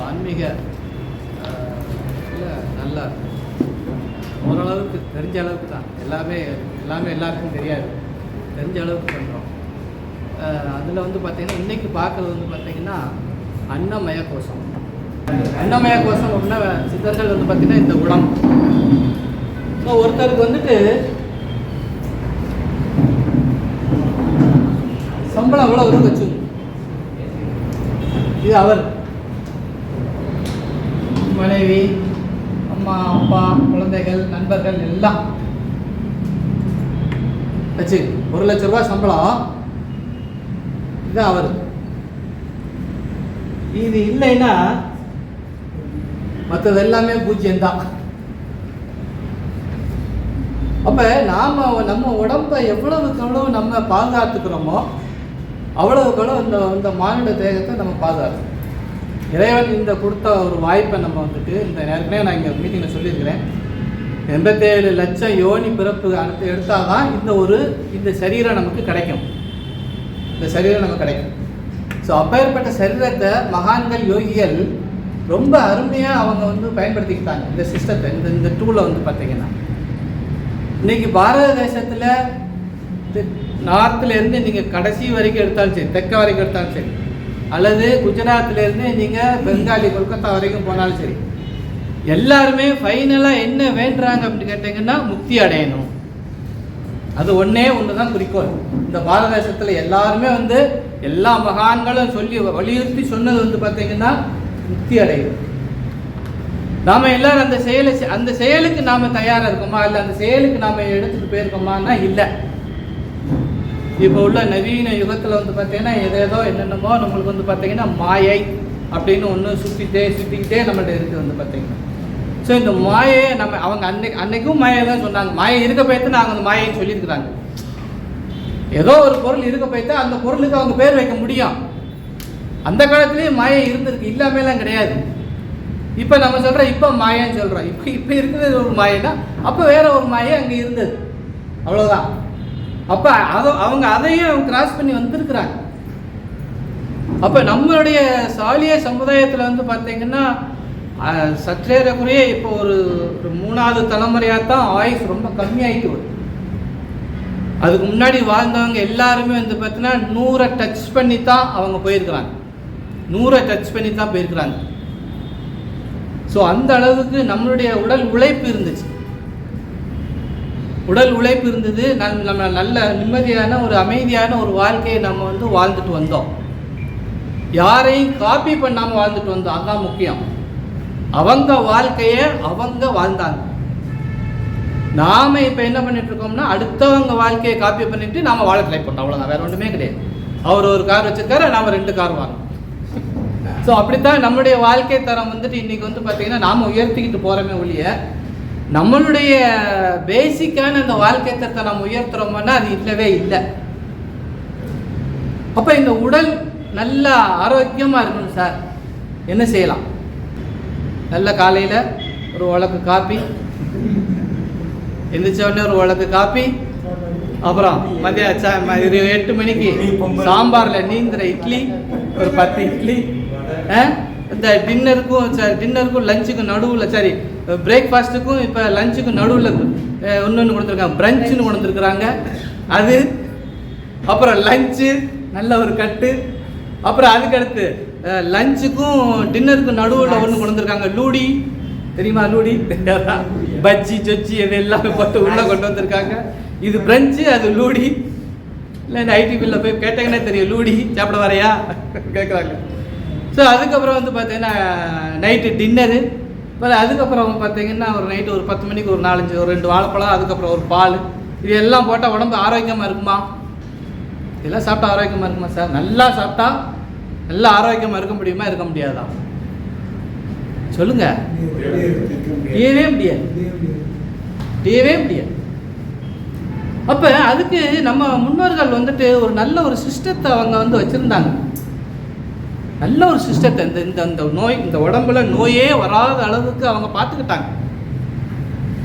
ஆன்மீக நல்லா ஓரளவுக்கு தெரிஞ்ச அளவுக்கு தான். எல்லாமே எல்லாருக்கும் தெரியாது, தெரிஞ்ச அளவுக்கு பண்ணுறோம். அதில் வந்து பார்த்திங்கன்னா இன்றைக்கி பார்க்குறது வந்து பார்த்திங்கன்னா அன்னமய கோஷம். அன்னமய கோஷம் அப்படின்னா சித்தர்கள் வந்து பார்த்திங்கன்னா இந்த உடம்பு. ஸோ ஒருத்தருக்கு வந்துட்டு சம்பளம் அவ்வளோ வரும் வச்சு, இது அவர் மனைவி, அம்மா, அப்பா, குழந்தைகள், நண்பர்கள் எல்லாம் வச்சு 1 லட்ச ரூபா சம்பளம், இது அவர். இது இல்லைன்னா மற்றது எல்லாமே பூஜ்யம்தான். அப்போ நம்ம உடம்பை எவ்வளவுக்கு எவ்வளவு நம்ம பாதுகாத்துக்கிறோமோ அவ்வளவுக்கு இந்த மானிட தேகத்தை நம்ம பாதுகாக்கணும். இறைவன் இந்த கொடுத்த ஒரு வாய்ப்பை நம்ம வந்துட்டு இந்த நேரத்திலே நான் இங்கே மீட்டிங்கில் சொல்லியிருக்கிறேன். 87 லட்சம் யோனி பிறப்பு எடுத்தால் தான் இந்த சரீரம் நமக்கு கிடைக்கும். இந்த சரீரம் நமக்கு கிடைக்கும். ஸோ அப்பேற்பட்ட சரீரத்தை மகான்கள், யோகிகள் ரொம்ப அருமையாக அவங்க வந்து பயன்படுத்திக்கிட்டாங்க. இந்த சிஸ்டத்தை, இந்த டூலை வந்து பார்த்திங்கன்னா இன்றைக்கி பாரத தேசத்தில் நார்த்துலேருந்து நீங்கள் கடைசி வரைக்கும் எடுத்தாலும் சரி, தெற்க வரைக்கும் எடுத்தாலும் சரி, அல்லது குஜராத்லேருந்து நீங்கள் பெங்காலி, கொல்கத்தா வரைக்கும் போனாலும் சரி, எல்லாருமே ஃபைனலாக என்ன வேண்டுறாங்க அப்படின்னு கேட்டிங்கன்னா முக்தி அடையணும். அது ஒன்றே ஒன்று தான் குறிக்கோள். இந்த பாரத தேசத்தில் எல்லாருமே வந்து எல்லா மகான்களும் சொல்லி வலியுறுத்தி சொன்னது வந்து பார்த்திங்கன்னா முக்தி அடையும். நாம் எல்லோரும் அந்த செயலுக்கு நாம் தயாராக இருக்கோமா, இல்லை அந்த செயலுக்கு நாம் எடுத்துகிட்டு போயிருக்கோமான்னா இல்லை. இப்போ உள்ள நவீன யுகத்தில் வந்து பார்த்திங்கன்னா ஏதேதோ என்னென்னமோ நம்மளுக்கு வந்து பார்த்திங்கன்னா மாயை அப்படின்னு ஒன்று சுற்றிக்கிட்டே நம்மள்ட்ட இருக்குது வந்து பார்த்திங்கன்னா. ஸோ இந்த மாயை அவங்க அன்னைக்கும் மாயை தான் சொன்னாங்க. மாயை இருக்க போய்த்து நாங்கள் அந்த மாயைன்னு சொல்லியிருக்கிறாங்க. ஏதோ ஒரு பொருள் இருக்க போய்த்து அந்த பொருளுக்கு அவங்க பேர் வைக்க முடியும். அந்த காலத்துலேயே மாயை இருந்திருக்கு, இல்லாமலாம் கிடையாது. இப்போ நம்ம சொல்கிறோம் இப்போ மாயன்னு சொல்கிறோம். இப்போ இருக்கிறது ஒரு மாயைன்னா அப்போ வேற ஒரு மாயை அங்கே இருந்தது, அவ்வளோதான். அப்போ அவங்க அதையும் கிராஸ் பண்ணி வந்திருக்கிறாங்க. அப்போ நம்மளுடைய சாலிய சமுதாயத்தில் வந்து பார்த்திங்கன்னா சற்றேறக்குறைய இப்போ ஒரு 3வது தலைமுறையாக தான் ஆயுஸ் ரொம்ப கம்மியாகிட்டு வருது. அதுக்கு முன்னாடி வாழ்ந்தவங்க எல்லாருமே வந்து பார்த்தீங்கன்னா 100 டச் பண்ணி தான் அவங்க போயிருக்கிறாங்க. 100 டச் பண்ணி தான் போயிருக்கிறாங்க. ஸோ அந்த அளவுக்கு நம்மளுடைய உடல் உழைப்பு இருந்துச்சு. உடல் உழைப்பு இருந்தது. நம்ம நல்ல நிம்மதியான ஒரு அமைதியான ஒரு வாழ்க்கையை நம்ம வந்து வாழ்ந்துட்டு வந்தோம். யாரையும் காப்பி பண்ணாமல் வாழ்ந்துட்டு வந்தோம். அதுதான் முக்கியம். அவங்க வாழ்க்கையை அவங்க வாழ்ந்தாங்க. நாம் இப்போ என்ன பண்ணிட்டு இருக்கோம்னா அடுத்தவங்க வாழ்க்கையை காப்பி பண்ணிட்டு நாம் வாழ ட்ரை பண்ணோம், அவ்வளோதான். வேறு ஒன்றுமே கிடையாது. அவர் ஒரு கார் வச்சுருக்காரு, நாம் 2 கார் வாங்கணும். ஸோ அப்படித்தான் நம்மளுடைய வாழ்க்கை தரம் வந்துட்டு இன்றைக்கி வந்து பார்த்திங்கன்னா நாம் உயர்த்திக்கிட்டு போகிறோமே ஒழிய நம்மளுடைய பேசிக்கான அந்த வாழ்க்கை தரத்தை நம்ம உயர்த்துறோம்னா அது இல்லவே இல்லை. அப்போ இந்த உடல் நல்லா ஆரோக்கியமாக இருக்கணும் சார். என்ன செய்யலாம்? நல்ல காலையில் ஒரு உலக்கு காப்பி, எந்திரிச்ச உடனே ஒரு உலக்கு காப்பி, அப்புறம் மதியம் 8 மணிக்கு சாம்பாரில் நீந்திர இட்லி, ஒரு 10 இட்லி. இந்த டின்னருக்கும் லஞ்சுக்கும் நடுவில், சரி பிரேக்ஃபாஸ்ட்டுக்கும் இப்போ லஞ்சுக்கும் நடுவில் ஒன்று கொடுத்துருக்காங்க, பிரஞ்சுன்னு கொடுத்துருக்குறாங்க. அது அப்புறம் லஞ்சு நல்ல ஒரு கட்டு. அப்புறம் அதுக்கடுத்து லஞ்சுக்கும் டின்னருக்கும் நடுவில் ஒன்று கொடுத்துருக்காங்க லூடி. தெரியுமா லூடி? பஜ்ஜி சொச்சி அது எல்லாமே போட்டு உள்ளே கொண்டு வந்திருக்காங்க. இது பிரஞ்சு, அது லூடி. இல்லை இந்த ஐடி பில்லில் போய் கேட்டாங்கன்னா தெரியும், லூடி சாப்பிட வரையா கேட்குறாங்க. ஸோ அதுக்கப்புறம் வந்து பார்த்தீங்கன்னா நைட்டு டின்னரு. அதுக்கப்புறம் பார்த்தீங்கன்னா ஒரு நைட்டு ஒரு 10 மணிக்கு ஒரு 2 வாழைப்பழம், அதுக்கப்புறம் ஒரு பால். இது எல்லாம் போட்டால் உடம்பு ஆரோக்கியமாக இருக்குமா? இதெல்லாம் சாப்பிட்டா ஆரோக்கியமாக இருக்குமா சார்? நல்லா சாப்பிட்டா நல்லா ஆரோக்கியமாக இருக்க முடியுமா, இருக்க முடியாதா? சொல்லுங்க. முடியவே முடியாது. அப்போ அதுக்கு நம்ம முன்னோர்கள் வந்துட்டு ஒரு நல்ல ஒரு சிஸ்டத்தை அவங்க வந்து வச்சுருந்தாங்க. நல்ல ஒரு சிஸ்டத்தை இந்த நோய், இந்த உடம்புல நோயே வராத அளவுக்கு அவங்க பார்த்துக்கிட்டாங்க.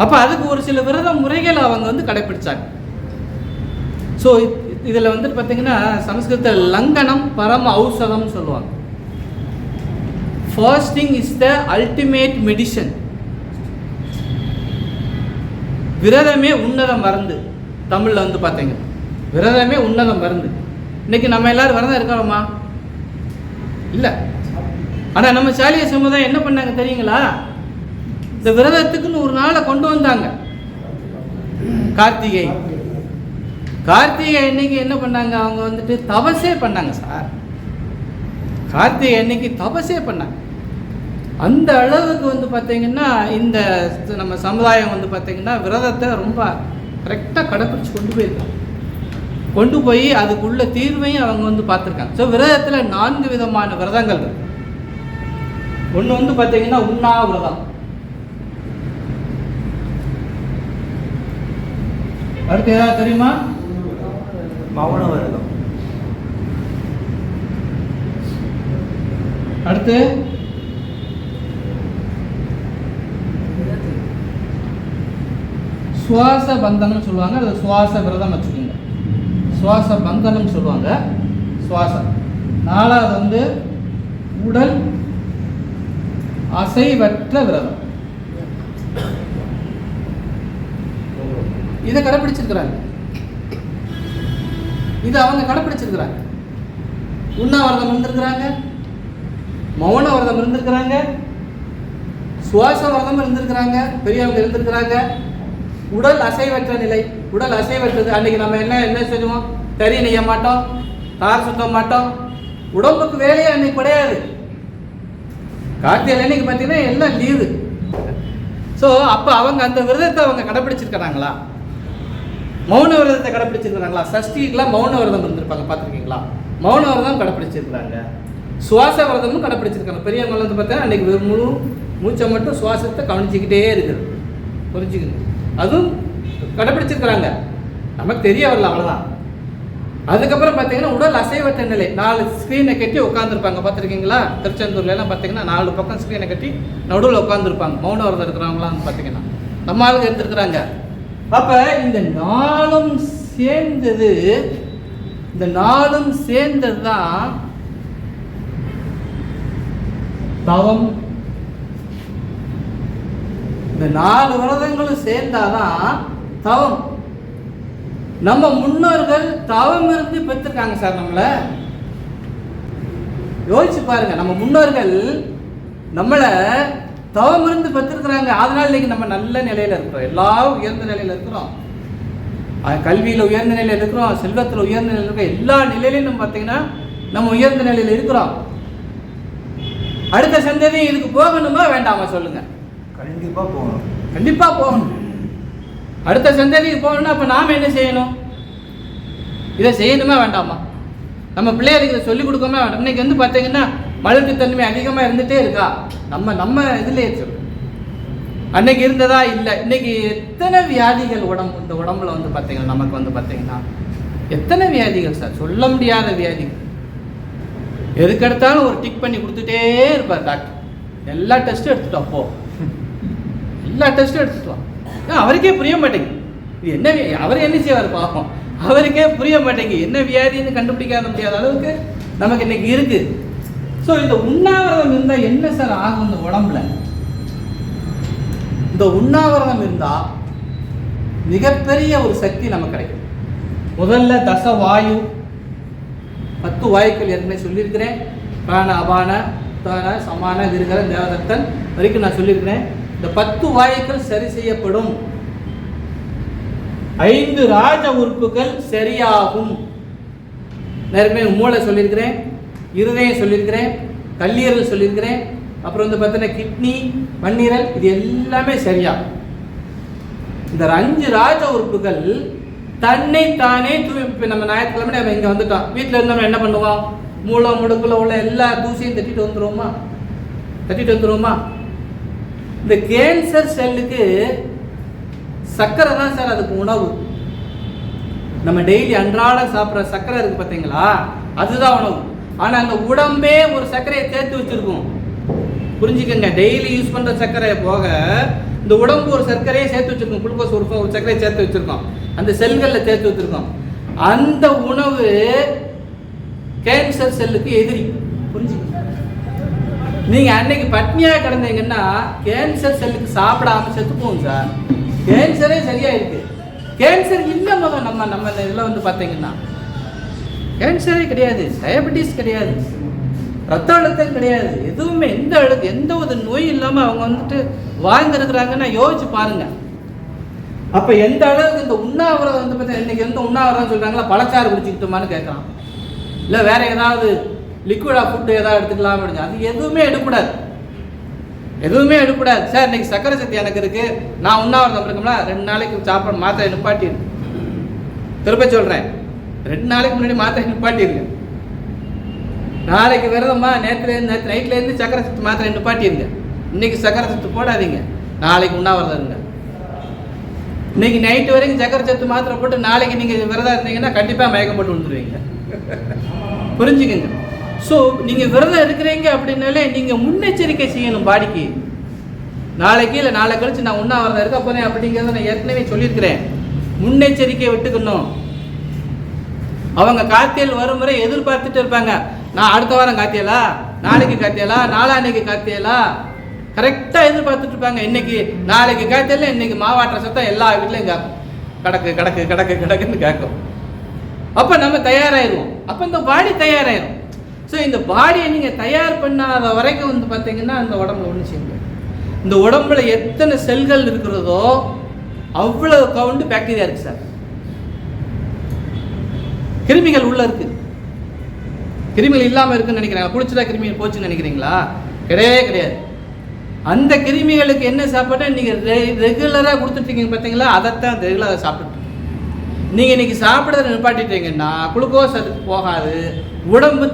அப்போ அதுக்கு ஒரு சில விரத முறைகளை அவங்க வந்து கடைப்பிடிச்சாங்க. ஸோ இதில் வந்துட்டு பார்த்தீங்கன்னா சமஸ்கிருதத்தில் லங்கனம் பரம ஔஷதம்னு சொல்லுவாங்க. Fasting is the ultimate medicine. விரதமே உன்னத மருந்து. தமிழில் வந்து பார்த்தீங்க, விரதமே உன்னத மருந்து. இன்னைக்கு நம்ம எல்லாரும் விரதம் இருக்கிறோமா? இல்லை. ஆனால் நம்ம சாலிய சமுதாயம் என்ன பண்ணாங்க தெரியுங்களா? இந்த விரதத்துக்குன்னு ஒரு நாளை கொண்டு வந்தாங்க. கார்த்திகை அன்னைக்கு என்ன பண்ணாங்க? அவங்க வந்துட்டு தபசே பண்ணாங்க சார். கார்த்திகை அன்னைக்கு தபசே பண்ணாங்க. அந்த அளவுக்கு வந்து பார்த்தீங்கன்னா இந்த நம்ம சமுதாயம் வந்து பார்த்தீங்கன்னா விரதத்தை ரொம்ப கரெக்டாக கடைப்பிடிச்சு கொண்டு போய் அதுக்குள்ள தீர்வையும் அவங்க வந்து பார்த்துருக்காங்க. ஸோ விரதத்தில் 4 விதமான விரதங்கள் இருக்கு. ஒன்று வந்து பார்த்தீங்கன்னா உண்ணாவிரதம். அடுத்து ஏதாவது தெரியுமா? மௌன விரதம். அடுத்து சுவாச பந்தனம் சொல்லுவாங்க. அது சுவாச விரதம் வச்சுக்கோங்க. சுவாச பந்தனம் சொல்லுவாங்க. சுவாசம். 4வது வந்து உடல் அசைவற்ற விரதம். இதை கடைப்பிடிச்சிருக்கிறாங்க. இது அவங்க கடைப்பிடிச்சிருக்கிறாங்க. உண்ணாவிரதம் இருந்திருக்கிறாங்க, மௌன விரதம் இருந்திருக்கிறாங்க, சுவாச விரதம் இருந்திருக்கிறாங்க, பெரியவங்க இருந்திருக்கிறாங்க. உடல் அசைவற்ற நிலை. உடல் அசைவற்றது. அன்னைக்கு நம்ம என்ன செய்வோம்? கறி நெய்ய மாட்டோம், தார் சுத்த மாட்டோம். உடம்புக்கு வேலையே அன்னைக்கு கிடையாது. கார்த்திகை அன்னைக்கு பார்த்தீங்கன்னா எல்லாம் லீவு. ஸோ அப்போ அவங்க அந்த விரதத்தை அவங்க கடைப்பிடிச்சிருக்கிறாங்களா? மௌன விரதத்தை கடைப்பிடிச்சிருக்கிறாங்களா? சஷ்டிக்கெல்லாம் மௌன விரதம் இருந்திருப்பாங்க, பார்த்துருக்கீங்களா? மௌன விரதம் கடைப்பிடிச்சிருக்கிறாங்க. சுவாச விரதமும் கடைப்பிடிச்சிருக்காங்க. பெரியவங்க வந்து பார்த்தீங்கன்னா அன்னைக்கு முழு மூச்சை மட்டும் சுவாசத்தை கவனிச்சுக்கிட்டே இருக்குது. புரிஞ்சுக்கணும். அதுவும் கடைப்பிடிச்சிருக்கிறாங்க. நமக்கு தெரிய வரல, அவ்வளோதான். அதுக்கப்புறம் பார்த்தீங்கன்னா உடல் அசைவற்ற நிலை. 4 ஸ்க்ரீனை கட்டி உட்காந்துருப்பாங்க, பார்த்துருக்கீங்களா? திருச்செந்தூர்லாம் பார்த்தீங்கன்னா 4 பக்கம் ஸ்க்ரீனை கட்டி நடுவில் உட்காந்துருப்பாங்க. மௌன விரதம் இருக்கிறவங்களாம் பார்த்தீங்கன்னா நம்ம ஆளுங்க எடுத்துருக்குறாங்க. அப்போ இந்த 4ம் சேர்ந்தது தான் தவம். இந்த 4 விரதங்களும் சேர்ந்தாதான் தவம். நம்ம முன்னோர்கள் தவம் இருந்து பெற்றிருக்காங்க சார். நம்மளை யோசிச்சு பாருங்க. நம்ம முன்னோர்கள் நம்மளை தவம் இருந்து பெற்றிருக்கிறாங்க. அதனால இன்னைக்கு நம்ம நல்ல நிலையில இருக்கிறோம். எல்லாரும் உயர்ந்த நிலையில இருக்கிறோம். கல்வியில உயர்ந்த நிலையில இருக்கிறோம், செல்வத்தில் உயர்ந்த நிலையில இருக்கிறோம். எல்லா நிலையிலையும் நம்ம பார்த்தீங்கன்னா நம்ம உயர்ந்த நிலையில இருக்கிறோம். அடுத்த சந்ததி இதுக்கு போகணுமா வேண்டாமா சொல்லுங்க? கண்டிப்பா போகணும். அடுத்த சந்ததிக்கு போகணும்னா அப்ப நாம என்ன செய்யணும்? இதை செய்யணுமா வேண்டாமா? நம்ம பிள்ளைகளுக்கு இதை சொல்லிக் கொடுக்கணுமா வேண்டாம்? இன்னைக்கு வந்து பார்த்தீங்கன்னா மலட்டுத்தன்மை அதிகமாக இருந்துகிட்டே இருக்கா? நம்ம இதுலேயே சொல்லு. அன்னைக்கு இருந்ததா இல்லை. இன்னைக்கு எத்தனை வியாதிகள் இந்த உடம்புல வந்து பார்த்தீங்கன்னா நமக்கு வந்து பார்த்தீங்கன்னா எத்தனை வியாதிகள் சார், சொல்ல முடியாத வியாதிகள். எதுக்கெடுத்தாலும் ஒரு டிக் பண்ணி கொடுத்துட்டே இருப்பார் டாக்டர். எல்லா டெஸ்ட்டும் எடுத்துட்டோம். அப்போ எல்லா டெஸ்ட்டும் எடுத்துட்டோம். அவருக்கே புரிய மாட்டேங்குது இது என்ன. அவர் என்ன செய்வார் பார்ப்போம். அவருக்கே புரிய மாட்டேங்குது என்ன வியாதின்னு கண்டுபிடிக்காத முடியாத அளவுக்கு நமக்கு இன்னைக்கு இருக்கு. ஸோ இந்த உண்ணாவிரதம் இருந்தால் என்ன சார் ஆகும் இந்த உடம்புல? இந்த உண்ணாவிரதம் இருந்தால் மிகப்பெரிய ஒரு சக்தி நமக்கு கிடைக்கும். முதல்ல தச வாயு, 10 வாயுக்கள் ஏற்கனவே சொல்லியிருக்கிறேன். பிராண, அபான, தான, சமான, விருகர, தேவதத்தன் வரைக்கும் நான் சொல்லியிருக்கிறேன். இந்த 10 வாயுக்கள் சரி செய்யப்படும். 5 ராஜ உறுப்புகள் சரியாகும். நேரமே மூளை சொல்லியிருக்கிறேன், இருதயம் சொல்லியிருக்கிறேன், கல்லீரல் சொல்லியிருக்கிறேன், அப்புறம் வந்து பார்த்தீங்கன்னா கிட்னி, மண்ணீரல், இது எல்லாமே சரியாகும். இந்த 5 ராஜ உறுப்புகள் தன்னை தானே இப்போ நம்ம ஞாயிற்றுக்கிழமை நம்ம இங்கே வந்துட்டோம். வீட்டில் இருந்தோம்னா என்ன பண்ணுவோம்? மூளை முடுக்குல உள்ள எல்லா தூசியும் தட்டிட்டு வந்துடுவோமா? இந்த கேன்சர் செல்லுக்கு சர்க்கரை தான் சார் அதுக்கு உணவு. நம்ம டெய்லி அன்றாட சாப்பிட்ற சர்க்கரை இருக்கு பார்த்தீங்களா, அதுதான் உணவு. ஆனால் அந்த உடம்பே ஒரு சர்க்கரையை சேர்த்து வச்சிருக்கும். புரிஞ்சுக்கங்க. டெய்லி யூஸ் பண்ணுற சர்க்கரையை போக இந்த உடம்பு ஒரு சர்க்கரையை சேர்த்து வச்சிருக்கோம். குளுக்கோஸ் ஒரு சர்க்கரையை சேர்த்து வச்சிருக்கோம், அந்த செல்களில் சேர்த்து வச்சிருக்கோம். அந்த உணவு கேன்சர் செல்லுக்கு எதிரி. புரிஞ்சுக்கங்க. நீங்கள் அன்னைக்கு பட்னியாக கிடந்தீங்கன்னா கேன்சர் செல்லுக்கு சாப்பிடாம செத்து போகும் சார். கேன்சரே சரியா இருக்கு. கேன்சர் இல்லை முதல் நம்ம இதில் வந்து பார்த்தீங்கன்னா கேன்சரே கிடையாது, டயபெட்டிஸ் கிடையாது, ரத்த அழுத்தம் கிடையாது, எதுவுமே எந்த ஒரு நோய் இல்லாமல் அவங்க வந்துட்டு வாழ்ந்துருக்குறாங்கன்னா யோசிச்சு பாருங்க. அப்போ எந்த அளவுக்கு இந்த உண்ணாவிரதம் வந்து பார்த்தீங்கன்னா இன்னைக்கு எந்த உண்ணாவிரதம் சொல்கிறாங்களா, பழச்சாறு குடிச்சுக்கிட்டோமான்னு கேட்குறான், இல்லை வேற ஏதாவது லிக்விடாக ஃபுட்டு ஏதாவது எடுத்துக்கலாம் அப்படின்னு. அது எதுவுமே எடுக்கூடாது, எதுவுமே எடுக்கூடாது. சார் இன்னைக்கு சக்கரை சக்தி எனக்கு இருக்கு, நான் உண்ணாவிரதம் இருக்கோம்னா 2 நாளைக்கு சாப்பாடு மாத்திரை நிப்பாட்டிடு. திருப்ப சொல்கிறேன், 2 நாளைக்கு முன்னாடி மாத்திரை நிப்பாட்டிருங்க. நாளைக்கு விரதமா நேற்று நைட்லேருந்து சக்கரை சத்து மாத்திரை நிப்பாட்டிருங்க. இன்னைக்கு சக்கரை சத்து போடாதீங்க, நாளைக்கு உண்ணாவிரதம் இருங்க. இன்னைக்கு நைட்டு வரைக்கும் சக்கரை சத்து மாத்திரை போட்டு நாளைக்கு நீங்கள் விரதம் இருந்தீங்கன்னா கண்டிப்பாக மயக்கம் போட்டு விழுந்துருவீங்க. புரிஞ்சுக்கங்க. ஸோ நீங்கள் விரதம் இருக்கிறீங்க அப்படின்னாலே நீங்கள் முன்னெச்சரிக்கை செய்யணும் பாடிக்கு. நாளைக்கு இல்லை நாளை கழிச்சு நான் உண்ணாவிரதம் இருக்க போறேன் அப்படிங்கிறத நான் ஏற்கனவே சொல்லியிருக்கிறேன். முன்னெச்சரிக்கையை விட்டுக்கணும். அவங்க காத்தியல் வரும் முறை எதிர்பார்த்துட்டு இருப்பாங்க. நான் அடுத்த வாரம் காத்தியலா, நாளைக்கு காத்தியலா, நாளான்னைக்கு காத்தியலா, கரெக்டாக எதிர்பார்த்துட்டு இருப்பாங்க. இன்னைக்கு நாளைக்கு காத்தியல இன்னைக்கு மாவாட்டுற சத்தம் எல்லா வீட்லையும் கேட்கும், கடக்கு கடக்கு கடக்கு கடக்குன்னு கேட்கும். அப்போ நம்ம தயாராகிடுவோம். அப்போ இந்த பாடி தயாராகிடும். ஸோ இந்த பாடியை நீங்கள் தயார் பண்ணாத வரைக்கும் வந்து பார்த்தீங்கன்னா அந்த உடம்புல ஒன்று செய்யுங்க. இந்த உடம்புல எத்தனை செல்கள் இருக்கிறதோ அவ்வளோ கவுண்டு பாக்டீரியா இருக்குது சார். கிருமிகள் உள்ள இருக்கு. கிருமிகள் இல்லாமல் இருக்குன்னு நினைக்கிறாங்க. குடிச்சதா கிருமிகள் போச்சுன்னு நினைக்கிறீங்களா? கிடையவே கிடையாது. அந்த கிருமிகளுக்கு என்ன சாப்பாட்டை நீங்கள் ரெகுலராக கொடுத்துட்டீங்க பார்த்தீங்களா, அதைத்தான் ரெகுலராக சாப்பிட்டு நீங்கள் இன்றைக்கி சாப்பிட்றத நிப்பாட்டிட்டீங்கன்னா குளுக்கோஸ் அதுக்கு போகாது. உடம்பு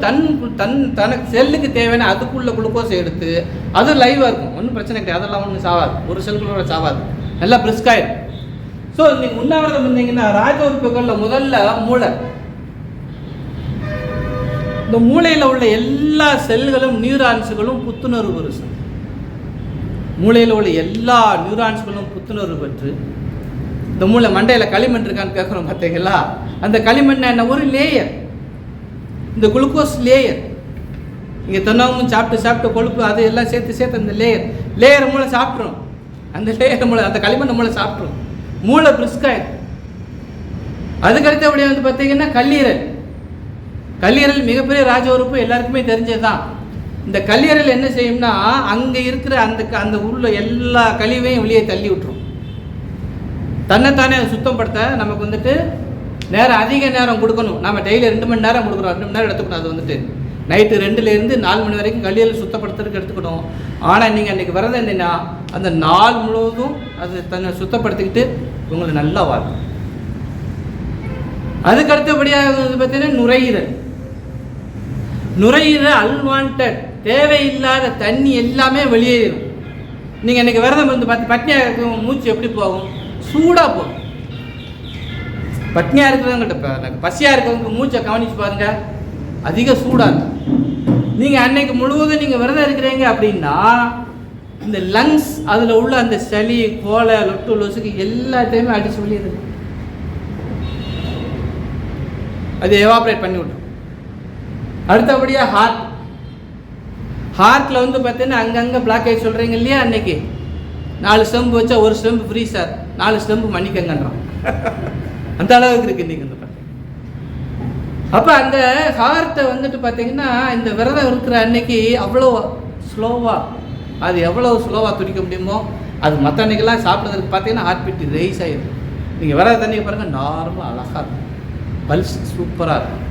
தனக்கு செல்லுக்கு தேவையான அதுக்குள்ள குளுக்கோஸை எடுத்து அது லைவாக இருக்கும், ஒன்றும் பிரச்சனை கிடையாது. அதெல்லாம் ஒன்றும் சாவாது, ஒரு செல்களோட சாவாது, நல்லா பிரிஸ்காயிடும். ஸோ நீங்கள் உண்ணாவிரதம் இருந்தீங்கன்னா ராஜ உறுப்புகளில் முதல்ல மூளை. இந்த மூளையில் உள்ள எல்லா செல்களும் நியூரான்ஸுகளும் புத்துணர்வு பெறும். மூளையில் உள்ள எல்லா நியூரான்ஸ்களும் புத்துணர்வு பெற்று இந்த மூளை மண்டையில் களிமண் இருக்கான்னு கேட்குறோம் பார்த்தீங்களா, அந்த களிமண் என்ன ஒரு லேயர், இந்த குளுக்கோஸ் லேயர். இங்கே தொண்ணாவும் சாப்பிட்டு கொழுப்பு அது எல்லாம் சேர்த்து அந்த லேயர் மூளை சாப்பிட்ரும். அந்த லேயர் மூளை அந்த களிமண் மூளை சாப்பிட்ரும். மூளை பிரிஸ்காயிடும். அதுக்கடுத்து அப்படியே வந்து பார்த்தீங்கன்னா கல்லீரல் மிகப்பெரிய ராஜ உறுப்பு, எல்லாருக்குமே தெரிஞ்சது தான். இந்த கல்லீரல் என்ன செய்யும்னா அங்கே இருக்கிற அந்த உள்ள எல்லா கழிவையும் வெளியே தள்ளி விட்டுரும். தன்னைத்தானே அதை சுத்தப்படுத்த நமக்கு வந்துட்டு அதிக நேரம் கொடுக்கணும். நம்ம டெய்லி 2 மணி நேரம் கொடுக்குறோம், 2 மணி நேரம் எடுத்துக்கணும். அது வந்துட்டு நைட்டு 2லேருந்து 4 மணி வரைக்கும் கல்லீரல் சுத்தப்படுத்துறதுக்கு எடுத்துக்கணும். ஆனால் நீங்கள் அன்றைக்கி விரதம் இருந்தீங்கன்னா அந்த நாள் முழுவதும் அது தன்னை சுத்தப்படுத்திக்கிட்டு உங்களை நல்லா வாழும். அதுக்கு அடுத்தபடியாக வந்து பார்த்தீங்கன்னா நுரையீரல் அன்வான்ட் தேவையில்லாத தண்ணி எல்லாமே வெளியேறும். நீங்கள் இன்றைக்கி விரதம் இருந்து பார்த்து பட்னியாக இருக்கும் மூச்சு எப்படி போகும்? சூடாக போகும். பட்னியாக இருக்கிறவங்கள்ட்ட பசியாக இருக்கிறவங்க மூச்சை கவனித்து பாருங்க, அதிக சூடாக இருக்கும். நீங்கள் அன்னைக்கு முழுவதும் நீங்கள் விரதம் இருக்கிறீங்க அப்படின்னா இந்த லங்ஸ் அதில் உள்ள அந்த சளி கோலை லொசுக்கு எல்லாத்தையுமே அடித்து வெளியேறுது. அது எவாப்ரேட் பண்ணி விட்டுரும். அடுத்தபடியாக ஹார்ட்டில் வந்து பார்த்தீங்கன்னா அங்கங்கே பிளாக்கேஜ் சொல்கிறீங்க இல்லையா, அன்னைக்கு 4 ஸ்டெம்பு வச்சா 1 ஸ்டெம்பு ஃப்ரீ சார், 4 ஸ்டெம்பு மன்னிக்கங்கன்றான். அந்த அளவுக்கு இருக்குது இன்றைக்கி வந்து பார்த்தீங்கன்னா. அப்போ அந்த ஹார்ட்டை வந்துட்டு பார்த்தீங்கன்னா இந்த விரதம் இருக்கிற அன்னைக்கு அவ்வளோ ஸ்லோவாக, அது எவ்வளோ ஸ்லோவாக துடிக்க முடியுமோ அது மற்ற அன்னைக்கெல்லாம் சாப்பிட்றதுக்கு பார்த்தீங்கன்னா ஹார்ட் பீட் ரைஸ் ஆகிடும். நீங்கள் விரத தண்ணியை பாருங்கள், நார்மலாக அழகாக இருக்கும், பல்ஸ் சூப்பராக இருக்கும்.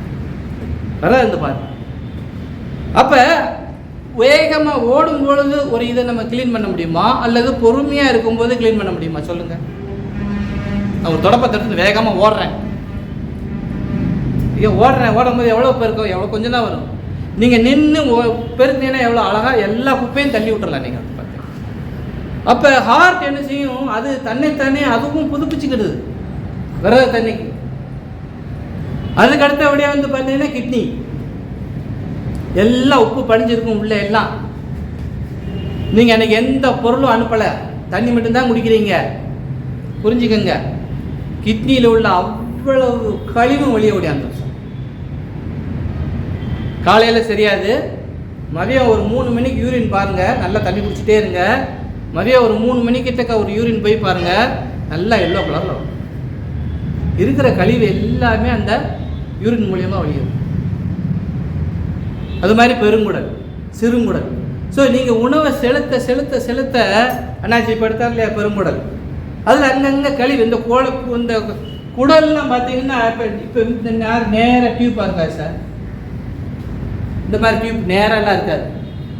விரதம் இருந்து பாருங்க. அப்போ வேகமாக ஓடும் பொழுது ஒரு இதை நம்ம க்ளீன் பண்ண முடியுமா, அல்லது பொறுமையாக இருக்கும்போது க்ளீன் பண்ண முடியுமா சொல்லுங்கள்? நான் ஒரு தொடப்பத்தை எடுத்து வேகமாக ஓடுறேன், ஓடும்போது எவ்வளோ பெருக்கும், எவ்வளோ கொஞ்சம் தான் வரும். நீங்கள் நின்று பெருந்தீங்கன்னா எவ்வளோ அழகாக எல்லா குப்பையும் தள்ளி விட்டுறலாம் நீங்கள் வந்து பார்த்தீங்க. அப்போ ஹார்ட் என்ன செய்யும், அது தன்னைத்தானே அதுவும் புதுப்பிச்சுக்கிடுது விரத தண்ணிக்கு. அதுக்கு அடுத்தபடியாக வந்து பார்த்தீங்கன்னா கிட்னி எல்லாம் உப்பு படிஞ்சிருக்கும் உள்ள எல்லாம். நீங்கள் அன்றைக்கி எந்த பொருளும் அனுப்பலை, தண்ணி மட்டும்தான் குடிக்கிறீங்க. புரிஞ்சுக்கங்க, கிட்னியில் உள்ள அவ்வளவு கழிவும் வெளியே ஓடியாந்து காலையில் சரியாது, மதியம் ஒரு 3 மணிக்கு யூரின் பாருங்கள், நல்லா தண்ணி குடிச்சிட்டே இருங்க. மதியம் ஒரு 3 மணிக்கிட்டக்க ஒரு யூரின் போய் பாருங்கள், நல்லா எல்லோ கலரில் வரும். இருக்கிற கழிவு எல்லாமே அந்த யூரின் மூலியமாக வெளியும். அது மாதிரி பெருங்குடல், சிறுங்குடல். ஸோ நீங்கள் உணவை செலுத்த செலுத்த செலுத்த அண்ணாச்சி படுத்தார் இல்லையா பெருங்குடல், அதில் அங்கங்கே கழிவு. இந்த கோழப்பு இந்த குடல்லாம் பார்த்தீங்கன்னா இப்போ இந்த நேராக டியூப் இருக்கா சார்? இந்த மாதிரி டியூப் நேரெல்லாம் இருக்காது,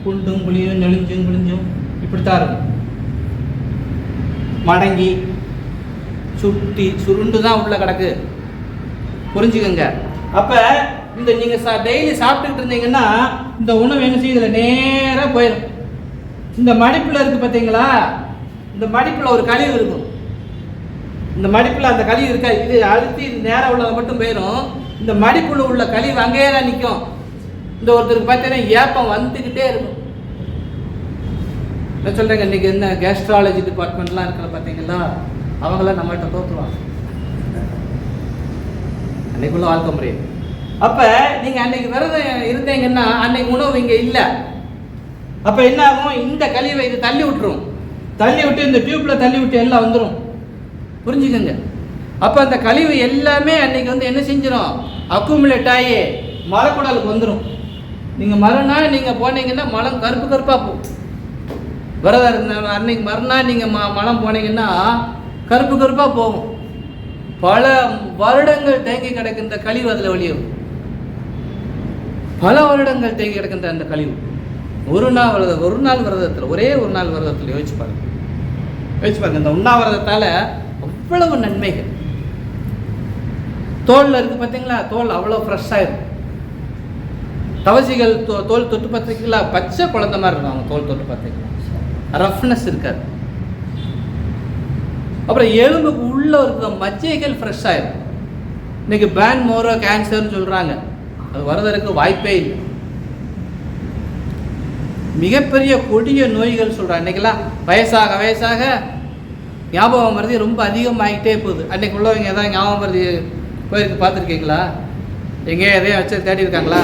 குண்டும் குழியும் நெளிஞ்சும் குளிஞ்சும் இப்படித்தான் இருக்கும். மடங்கி சுட்டி சுருண்டு தான் உள்ள கிடக்கு, புரிஞ்சுக்கோங்க. அப்போ இந்த நீங்கள் டெய்லி சாப்பிட்டுக்கிட்டு இருந்தீங்கன்னா இந்த உணவு என்ன செய்யுதுல நேராக போயிடும். இந்த மடிப்பில் இருக்குது பார்த்தீங்களா, இந்த மடிப்பில் ஒரு கழிவு இருக்கும். இந்த மடிப்பில் அந்த கழிவு இருக்கா, இது அழுத்தி நேராக உள்ளதை மட்டும் போயிடும். இந்த மடிப்புல உள்ள கழிவு அங்கேயே தான் நிற்கும். இந்த ஒருத்தருக்கு பார்த்தீங்கன்னா ஏப்பம் வந்துக்கிட்டே இருக்கும். நான் சொல்கிறேங்க, இன்றைக்கி என்ன கேஸ்ட்ராலஜி டிபார்ட்மெண்ட்லாம் இருக்கிற பார்த்தீங்களா, அவங்களாம் நம்மகிட்ட தோற்றுவாங்க அன்னைக்குள்ள வாழ்க்கை முறை. அப்போ நீங்கள் அன்னைக்கு விரதம் இருந்தீங்கன்னா அன்னைக்கு உணவு இங்கே இல்லை. அப்போ என்ன ஆகும், இந்த கழிவை இது தள்ளி விட்டுரும். தள்ளி விட்டு இந்த டியூப்பில் தள்ளி விட்டு எல்லாம் வந்துடும், புரிஞ்சுக்கோங்க. அப்போ அந்த கழிவு எல்லாமே அன்னைக்கு வந்து என்ன செஞ்சிடும், அக்குமுலேட் ஆகி மலக்குடலுக்கு வந்துடும். நீங்கள் மறுநாள் நீங்கள் போனீங்கன்னா மலம் கருப்பு கருப்பாக போகும். விரதம் இருந்தாலும் அன்னைக்கு மறுநாள் நீங்கள் மலம் போனீங்கன்னா கருப்பு கருப்பாக போகும். பல வருடங்கள் தேங்கி கிடக்கின்ற கழிவு அதில் வெளியும். பல வருடங்கள் தேங்கி கிடக்கின்ற அந்த கழிவு ஒரு நாள் விரதத்தில், ஒரே ஒரு நாள் விரதத்தில் யோசிச்சு பாருங்க. இந்த உண்ணாவிரதத்தால் அவ்வளவு நன்மைகள். தோலில் இருக்குது பார்த்தீங்களா, தோல் அவ்வளோ ஃப்ரெஷ்ஷாக இருக்கும். தவசிகள் தோல் தொட்டு பார்த்தீங்களா, பச்சை குழந்தை மாதிரி இருக்கும். அவங்க தோல் தொட்டு பார்த்தீங்களா, ரஃப்னஸ் இருக்காது. அப்புறம் எலும்புக்கு உள்ளே இருக்கிற மஜ்ஜைகள் ஃப்ரெஷ்ஷாக இருக்கும். இன்றைக்கி பேன் மோரோ கேன்சர்னு சொல்கிறாங்க, அது வரதற்கு வாய்ப்பே இல்லை. மிகப்பெரிய கொடிய நோய்கள் சொல்கிறாங்க. இன்றைக்கெல்லாம் வயசாக வயசாக ஞாபகம் மருதி ரொம்ப அதிகமாகிட்டே போகுது. அன்றைக்கி உள்ளவங்க எதாவது ஞாபகம் மருதி போயிருக்கு பார்த்துருக்கீங்களா? எங்கேயோ எதையும் வச்சு தேடி இருக்காங்களா?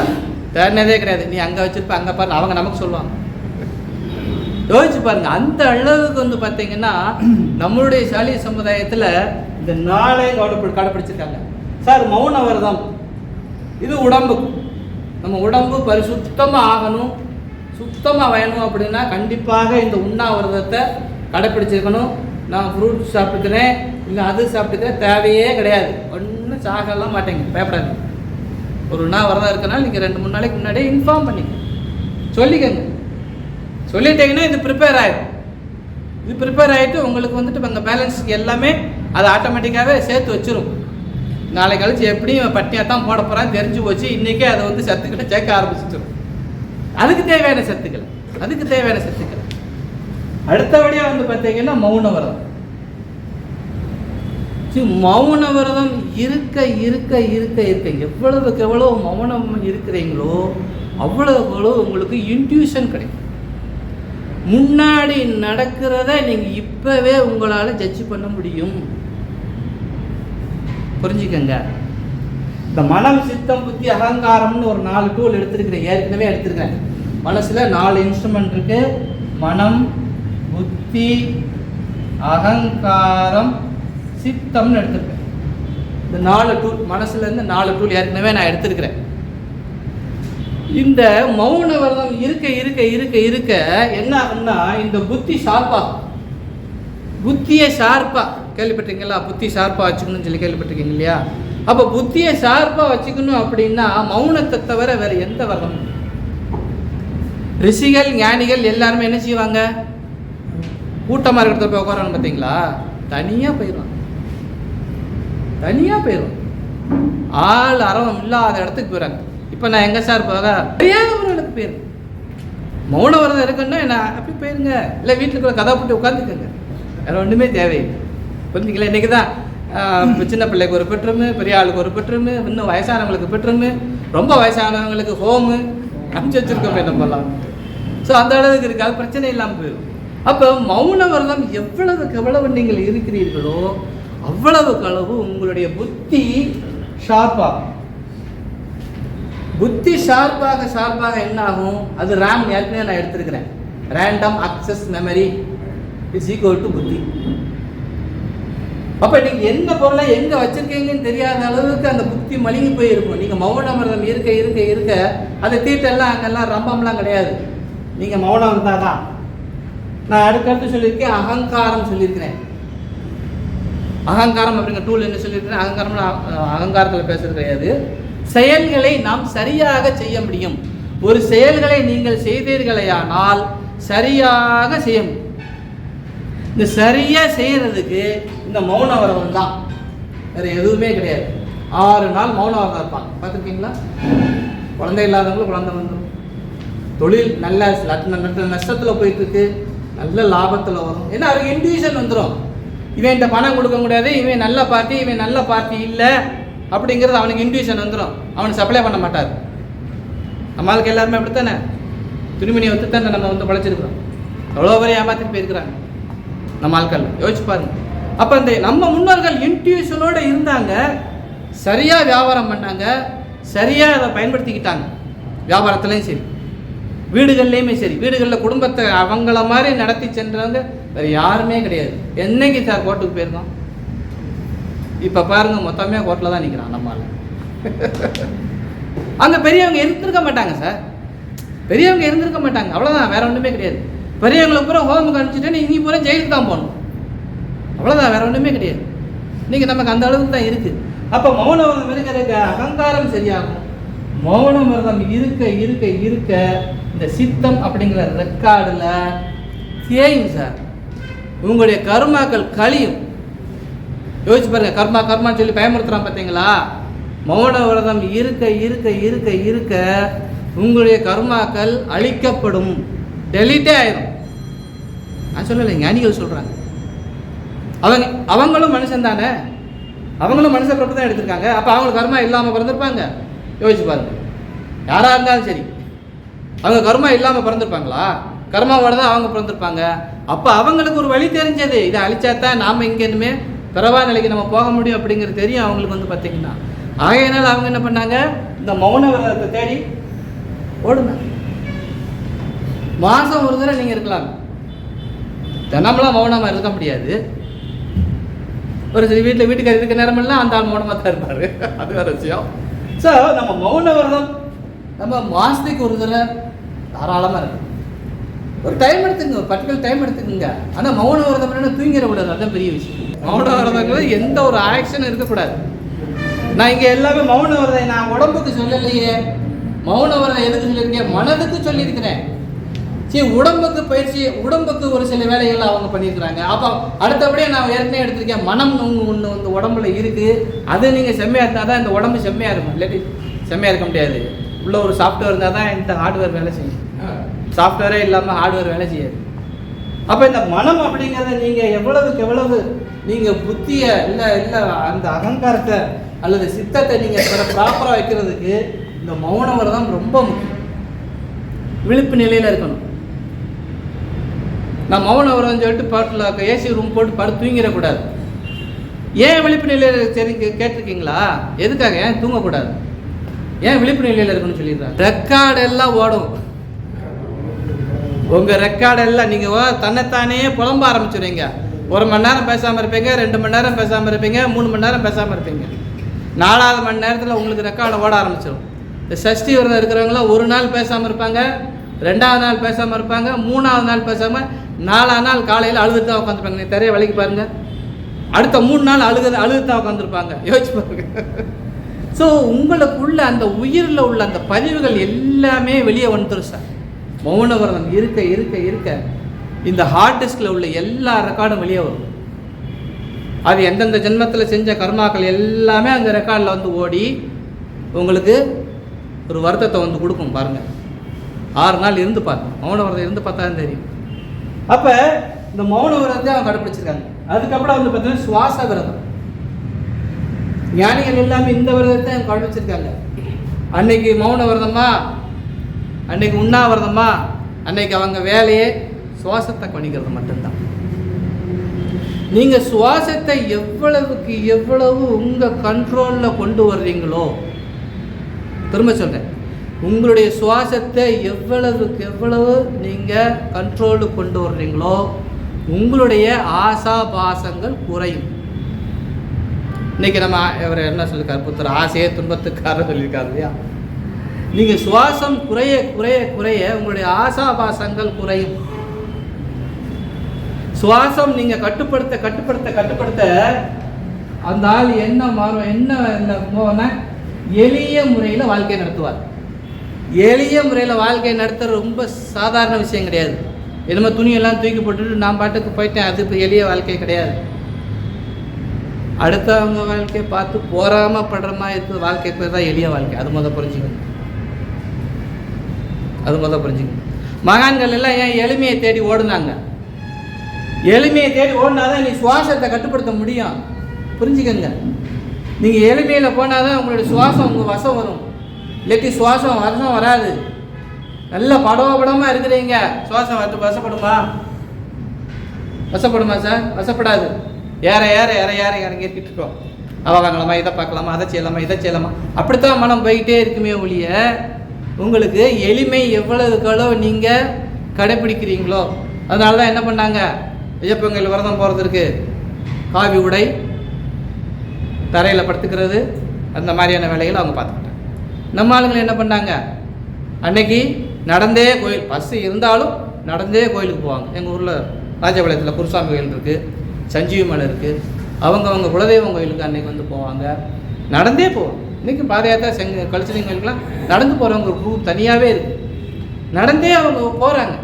தேடினதே கிடையாது. நீ அங்கே வச்சுருப்ப, அங்கே பாருங்க, அவங்க நமக்கு சொல்லுவாங்க. யோசிச்சு பாருங்க, அந்த அளவுக்கு வந்து பார்த்தீங்கன்னா நம்மளுடைய சாலிய சமுதாயத்தில் இந்த நாளை கடைப்பிடிச்சிருக்காங்க. சார் மௌன விரதம் இது உடம்புக்கு, நம்ம உடம்பு பரிசுத்தமாக ஆகணும், சுத்தமாக வேணும் அப்படின்னா கண்டிப்பாக இந்த உண்ணாவிரதத்தை கடைப்பிடிச்சிருக்கணும். நான் ஃப்ரூட்ஸ் சாப்பிட்டுக்கிறேன், இல்லை அது சாப்பிட்டுக்கிறேன், தேவையே கிடையாது. ஒன்றும் சாகலாம் மாட்டேங்க, பயப்படாது. ஒரு உண்ணாவிரதம் இருக்குன்னா நீங்கள் 2-3 நாளைக்கு முன்னாடியே இன்ஃபார்ம் பண்ணிக்க சொல்லிக்கங்க. சொல்லிட்டீங்கன்னா இது ப்ரிப்பேர் ஆகிடும். இது ப்ரிப்பேர் ஆகிட்டு உங்களுக்கு வந்துட்டு இப்போ அங்கே பேலன்ஸ் எல்லாமே அதை ஆட்டோமேட்டிக்காகவே சேர்த்து வச்சிரும். நாளை கழிச்சு எப்படியும் பட்டியாக தான் போட போகிறான்னு தெரிஞ்சு போச்சு. இன்றைக்கே அதை வந்து சத்துக்கிட்ட சேர்க்க ஆரம்பிச்சிடும். அதுக்கு தேவையான சத்துக்கள். அடுத்தபடியாக வந்து பார்த்தீங்கன்னா மௌன விரதம். மௌன விரதம் இருக்க இருக்க இருக்க இருக்க எவ்வளவுக்கு எவ்வளோ மௌனம் இருக்கிறீங்களோ அவ்வளவு உங்களுக்கு இன்ட்யூஷன் கிடைக்கும். முன்னாடி நடக்கிறத நீங்கள் இப்போவே உங்களால் ஜட்ஜ் பண்ண முடியும். புரிஞ்சுக்கங்க. இந்த மனம், சித்தம், புத்தி, அகங்காரம்னு ஒரு 4 டூல் எடுத்துருக்கிறேன், ஏற்கனவே எடுத்துருக்கிறேன். மனசில் 4 இன்ஸ்ட்ருமெண்ட் இருக்கு. மனம், புத்தி, அகங்காரம், சித்தம்னு எடுத்துருக்கேன். இந்த 4 டூல் மனசுலேருந்து 4 டூல் ஏற்கனவே நான் எடுத்துருக்கிறேன். இந்த மௌன விரதம் இருக்க இருக்க இருக்க இருக்க என்ன ஆகும்னா இந்த புத்தி ஷார்ப்பாகும். புத்தியை ஷார்ப்பாக கேள்விப்பட்டிருக்கீங்களா? புத்தி ஷார்ப்பாக வச்சுக்கணும்னு சொல்லி கேள்விப்பட்டிருக்கீங்க இல்லையா? அப்போ புத்தியை ஷார்ப்பாக வச்சுக்கணும் அப்படின்னா மௌனத்தை தவிர வேறு எந்த விரதம்? ரிஷிகள் ஞானிகள் எல்லாருமே என்ன செய்வாங்க? கூட்டமாக இருக்கிறத போய் உட்காரணும் பார்த்தீங்களா, தனியாக போயிடுவாங்க. ஆள் அரவம் இல்லாத இடத்துக்கு போயிடுறாங்க. இப்போ நான் எங்கே சார் போக தெரியாதவர்களுக்கு போயிருங்க. மௌன விரதம் இருக்குன்னா என்ன அப்படி போயிருங்க. இல்லை வீட்டில் கூட கதை போட்டு உட்காந்துக்கோங்க, வேறு ஒன்றுமே தேவையில்லை. புரிஞ்சுக்கல? இன்றைக்கி தான் சின்ன பிள்ளைக்கு ஒரு பெட்ரூமு, பெரிய ஆளுக்கு ஒரு பெட்ரூமு, இன்னும் வயசானவங்களுக்கு பெட்ரூமு, ரொம்ப வயசானவங்களுக்கு ஹோமு அனுப்பிச்சி வச்சுருக்கோமே நம்மலாம். ஸோ அந்த அளவுக்கு இருக்குது, அது பிரச்சனை இல்லாமல் போயிடும். அப்போ மௌன விரதம் எவ்வளவுக்கு எவ்வளவு நீங்கள் இருக்கிறீர்களோ அவ்வளவுக்கு அளவு உங்களுடைய புத்தி ஷார்ப்பாகும். புத்தி ஷார்ப்பாக என்ன ஆகும்? அது ரேம் ஏற்கனவே நான் எடுத்திருக்கிறேன். Random access memory is equal to புத்தி. அப்போ நீங்கள் எந்த பொருளை எங்கே வச்சுருக்கீங்கன்னு தெரியாத அளவுக்கு அந்த புத்தி மழுங்கி போயிருக்கும். நீங்கள் மௌனமிரதம் இருக்க அது தீட்டெல்லாம் அங்கெல்லாம் ரம்பம்லாம் கிடையாது. நீங்கள் மௌனம் இருந்தால் தான். நான் அடுத்தடுத்து சொல்லியிருக்கேன், அகங்காரம் சொல்லியிருக்கிறேன். அகங்காரம் அப்படிங்கிற டூல் என்ன சொல்லியிருக்கிறேன்? அகங்காரத்தில் பேசுறது கிடையாது. செயல்களை நாம் சரியாக செய்ய முடியும். ஒரு செயல்களை நீங்கள் செய்தீர்களேயானால் சரியாக செய்ய முடியும். இந்த சரியாக செய்கிறதுக்கு இந்த மௌன விரதம் தான், வேறு எதுவுமே கிடையாது. 6 நாள் மௌன விரதம் இருப்பாங்க. பார்த்துருக்கீங்களா? குழந்தை இல்லாதவங்களும் குழந்தை வந்துடும். தொழில் நல்ல நஷ்டத்தில் போயிட்டுருக்கு, நல்ல லாபத்தில் வரும். ஏன்னா அவருக்கு இன்ட்யூஷன் வந்துடும். இவன்கிட்ட பணம் கொடுக்க முடியாது, இவன் நல்ல பார்ட்டி இல்லை அப்படிங்கிறது அவனுக்கு இன்ட்யூஷன் வந்துடும். அவனுக்கு சப்ளை பண்ண மாட்டார். நம்மளுக்கு எல்லாருமே அப்படித்தானே, துணிமணியை வந்து தானே நம்ம வந்து பழைச்சிருக்கிறோம். எவ்வளோ பேர் ஏமாற்றிட்டு போயிருக்கிறாங்க நம்ம ஆட்கள், யோசிச்சு பாருங்க. அப்போ இந்த நம்ம முன்னோர்கள் இன்ட்யூஷனோடு இருந்தாங்க, சரியாக வியாபாரம் பண்ணாங்க, சரியாக அதை பயன்படுத்திக்கிட்டாங்க. வியாபாரத்துலேயும் சரி, வீடுகள்லேயுமே சரி. வீடுகளில் குடும்பத்தை அவங்கள மாதிரி நடத்தி சென்றவங்க வேறு யாருமே கிடையாது. என்னைக்கு சார் கோர்ட்டுக்கு போயிருந்தோம்? இப்போ பாருங்க, மொத்தமே கோர்ட்டில் தான் நிற்கிறான் நம்மளால். அங்கே பெரியவங்க இருந்திருக்க மாட்டாங்க சார், பெரியவங்க இருந்திருக்க மாட்டாங்க. அவ்வளோதான், வேற ஒன்றுமே கிடையாது. பெரியவங்களுக்கு பூரா ஹோமுக்கு அனுப்பிச்சிட்டேன்னு இனி பூரா ஜெயிலுக்கு தான் போகணும். அவ்வளோதான், வேற ஒன்றுமே கிடையாது. இன்னைக்கு நமக்கு அந்த அளவுக்கு தான் இருக்குது. அப்போ மௌன விரதம் இருக்கிற அகங்காரம் சரியாகும். மௌன விரதம் இருக்க இந்த சித்தம் அப்படிங்கிற ரெக்கார்டில் தேயும் சார். உங்களுடைய கர்மாக்கள் கழியும். யோசிச்சு பாருங்க, கர்மான்னு சொல்லி பயமுறுத்துறான் பார்த்தீங்களா? மௌன விரதம் இருக்க உங்களுடைய கர்மாக்கள் அழிக்கப்படும், டெலிட்டே ஆயிடும். நான் சொல்லலை, ஞானிகள் சொல்கிறாங்க. அவங்களும் மனுஷன் தானே, அவங்களும் மனுஷ பிறப்பு தான் எடுத்திருக்காங்க. அப்போ அவங்களுக்கு கர்மா இல்லாமல் பிறந்திருப்பாங்க? யோசிச்சு பாருங்க. யாராக இருந்தாலும் சரி, அவங்க கர்மா இல்லாமல் பிறந்திருப்பாங்களா? கர்மாவோட தான் அவங்க பிறந்திருப்பாங்க. அப்போ அவங்களுக்கு ஒரு வழி தெரிஞ்சது, இதை அழிச்சாதான் நாம் இங்கே இனிமே பிறவா நிலைக்கு நம்ம போக முடியும் அப்படிங்கிறது தெரியும் அவங்களுக்கு வந்து பார்த்தீங்கன்னா. ஆகையினால் அவங்க என்ன பண்ணாங்க? இந்த மௌன விரதத்தை தேடி ஓடுங்க. மாதம் ஒரு தடவை நீங்கள் இருக்கலாம், தினமெல்லாம் மௌனமாக இருக்க முடியாது. ஒரு சில வீட்டுக்கார இருக்க நேரமெல்லாம் அந்த ஆள் மௌனமாக தான் இருப்பார், அது வேறு விஷயம். ஸோ நம்ம மௌன விரதம் நம்ம மாதத்துக்கு ஒரு தடவை தாராளமாக இருக்கும். ஒரு டைம் எடுத்துக்கங்க, ஒரு பர்டிகுலர் டைம் எடுத்துக்கோங்க. ஆனால் மௌன விரதம் என்னன்னா தூங்கிடக்கூடாது, அதுதான் பெரிய விஷயம். மௌன விரதங்கிறது எந்த ஒரு ஆக்ஷனும் இருக்கக்கூடாது. நான் இங்கே எல்லாமே மௌன விரதம் நான் உடம்புக்கு சொல்லலையே. மௌன விரதம் எதுக்கு சொல்லியிருக்கேன்? மனதுக்கு சொல்லியிருக்கிறேன். சரி, உடம்புக்கு பயிற்சி, உடம்புக்கு ஒரு சில வேலைகள் அவங்க பண்ணியிருக்கிறாங்க. அப்போ அடுத்தபடியே நான் ஏற்கனவே எடுத்திருக்கேன், மனம் ஒன்று வந்து உடம்புல இருக்குது. அது நீங்கள் செம்மையாக இருந்தால் தான் இந்த உடம்பு செம்மையாக இருக்கும், இல்லாட்டி செம்மையாக இருக்க முடியாது. உள்ள ஒரு சாஃப்ட்வேர் இருந்தால் தான் இந்த ஹார்ட்வேர் வேலை செய்யும். சாஃப்ட்வேரே இல்லாமல் ஹார்ட்வேர் வேலை செய்யாது. அப்போ இந்த மனம் அப்படிங்கிறத நீங்கள் எவ்வளவு நீங்கள் புத்தியை இல்லை அந்த அகங்காரத்தை அல்லது சித்தத்தை நீங்கள் ப்ராப்பராக வைக்கிறதுக்கு இந்த மௌன விரதம் ரொம்ப முக்கியம். விழிப்பு நிலையில் இருக்கணும். நான் மௌன விரதம் சொல்லிட்டு பாட்டில் ஏசி ரூம் போட்டு தூங்கிடக்கூடாது. ஏன் விழிப்பு நிலையில் சரி கேட்டிருக்கீங்களா? எதுக்காக? ஏன் தூங்கக்கூடாது? ஏன் விழிப்பு நிலையில் இருக்கணும்னு சொல்லிடுறாங்க. ரெக்கார்டு எல்லாம் ஓடும். உங்கள் ரெக்கார்டெல்லாம் நீங்கள் தன்னைத்தானே புலம்ப ஆரம்பிச்சுடுவீங்க. 1 மணி நேரம் பேசாமல் இருப்பீங்க, 2 மணி நேரம் பேசாமல் இருப்பீங்க, 3 மணி நேரம் பேசாமல் இருப்பீங்க. 4வது மணி நேரத்தில் உங்களுக்கு ரெக்கார்டை ஓட ஆரம்பிச்சிடும். இந்த சஷ்டி விரதம் இருக்கிறவங்களாம் 1 நாள் பேசாமல் இருப்பாங்க, 2வது நாள் பேசாமல் இருப்பாங்க, 3வது நாள் பேசாமல், 4வது நாள் காலையில் அழுதுட்டு தான் உட்காந்துருப்பாங்க. நீ நிறைய வேலைக்கு பாருங்கள், அடுத்த 3 நாள் அழுது தான் உட்காந்துருப்பாங்க. யோசிச்சு பாருங்க. ஸோ உங்களுக்குள்ள அந்த உயிரில் உள்ள அந்த பதிவுகள் எல்லாமே வெளியே வந்துடும் சார். மௌன விரதம் இருக்க இந்த ஹார்ட் டிஸ்கில் உள்ள எல்லா ரெக்கார்டும் வெளியே வரும். அது எந்தெந்த ஜென்மத்தில் செஞ்ச கர்மாக்கள் எல்லாமே அந்த ரெக்கார்டில் வந்து ஓடி உங்களுக்கு ஒரு வருத்தத்தை வந்து கொடுக்கும். பாருங்கள், 6 நாள் இருந்து பாருங்க, மௌன விரதம் இருந்து பார்த்தா தான் தெரியும். அப்போ இந்த மௌன விரதத்தை அவங்க கடைப்பிடிச்சிருக்காங்க. அதுக்கப்புறம் வந்து பார்த்தீங்கன்னா சுவாச விரதம். ஞானிகள் எல்லாமே இந்த விரதத்தை அவங்க கடைப்பிடிச்சிருக்காங்க. அன்னைக்கு மௌன விரதமா, அன்னைக்கு உண்ணாவிரதமா, அன்னைக்கு அவங்க வேலையே சுவாசத்தை கவனிக்கிறது மட்டும்தான். நீங்கள் சுவாசத்தை எவ்வளவு உங்கள் கண்ட்ரோலில் கொண்டு வர்றீங்களோ, திரும்ப சொல்கிறேன், உங்களுடைய சுவாசத்தை எவ்வளவுக்கு எவ்வளவு நீங்கள் கண்ட்ரோலு கொண்டு வர்றீங்களோ உங்களுடைய ஆசாபாசங்கள் குறையும். இன்றைக்கி நம்ம இவர் என்ன சொல்லியிருக்கார், புத்தர் ஆசையே துன்பத்துக்காரர் சொல்லியிருக்காரு இல்லையா? நீங்கள் சுவாசம் குறைய குறைய குறைய உங்களுடைய ஆசாபாசங்கள் குறையும். சுவாசம் நீங்கள் கட்டுப்படுத்த கட்டுப்படுத்த கட்டுப்படுத்த அந்த ஆள் என்ன மாறும், என்ன போனா எளிய முறையில் வாழ்க்கை நடத்துவார். எளிய முறையில் வாழ்க்கை நடத்துறது ரொம்ப சாதாரண விஷயம் கிடையாது. என்னமோ துணியெல்லாம் தூக்கி போட்டுட்டு நான் பாட்டுக்கு போயிட்டேன், அது இப்போ எளிய வாழ்க்கை கிடையாது. அடுத்தவங்க வாழ்க்கையை பார்த்து போராமப்படுற மாதிரி இருக்கிற வாழ்க்கை பேர் தான் எளிய வாழ்க்கை. அது முதல் புரிஞ்சுக்கணும். மகான்கள் எல்லாம் ஏன் எளிமையை தேடி ஓடுனாங்க? எளிமையை தேடி ஓடினாதான் நீ சுவாசத்தை கட்டுப்படுத்த முடியும். புரிஞ்சுக்கங்க. நீங்கள் எளிமையில் போனால் தான் உங்களுடைய சுவாசம் உங்கள் வசம் வரும். இல்லாட்டி சுவாசம் வசம் வராது. நல்ல படமாக இருக்கிறீங்க, சுவாசம் வசப்படுமா சார்? வசப்படாது. ஏற ஏற ஏற ஏற இறங்கிட்டு இருக்கோம். அவள் வாங்கலாமா, இதை பார்க்கலாமா, அதை செய்யலாமா அப்படித்தான் மனம் போய்கிட்டே இருக்குமே ஒழிய உங்களுக்கு எளிமை எவ்வளவுக்களோ நீங்கள் கடைப்பிடிக்கிறீங்களோ. அதனால தான் என்ன பண்ணாங்க, ஐயப்பங்கள் விரதம் போகிறதுக்கு காவி உடை, தரையில் படுத்துக்கிறது, அந்த மாதிரியான வேலைகளை அவங்க பார்த்துக்கிட்டாங்க. நம்ம ஆளுங்களை என்ன பண்ணாங்க, அன்னைக்கு நடந்தே கோயில், பஸ்ஸு இருந்தாலும் நடந்தே கோயிலுக்கு போவாங்க. எங்கள் ஊரில் ராஜபாளையத்தில் குருசாமி கோயில் இருக்குது, சஞ்சீவி மலை இருக்குது. அவங்க குலதெய்வம் கோயிலுக்கு அன்றைக்கி வந்து போவாங்க, நடந்தே போவாங்க. இன்றைக்கி பாதயாத்திரை கழிச்சலிங்க கோயிலுக்குலாம் நடந்து போகிறவங்க ஒரு குரூப் தனியாகவே இருக்குது. நடந்தே அவங்க போகிறாங்க.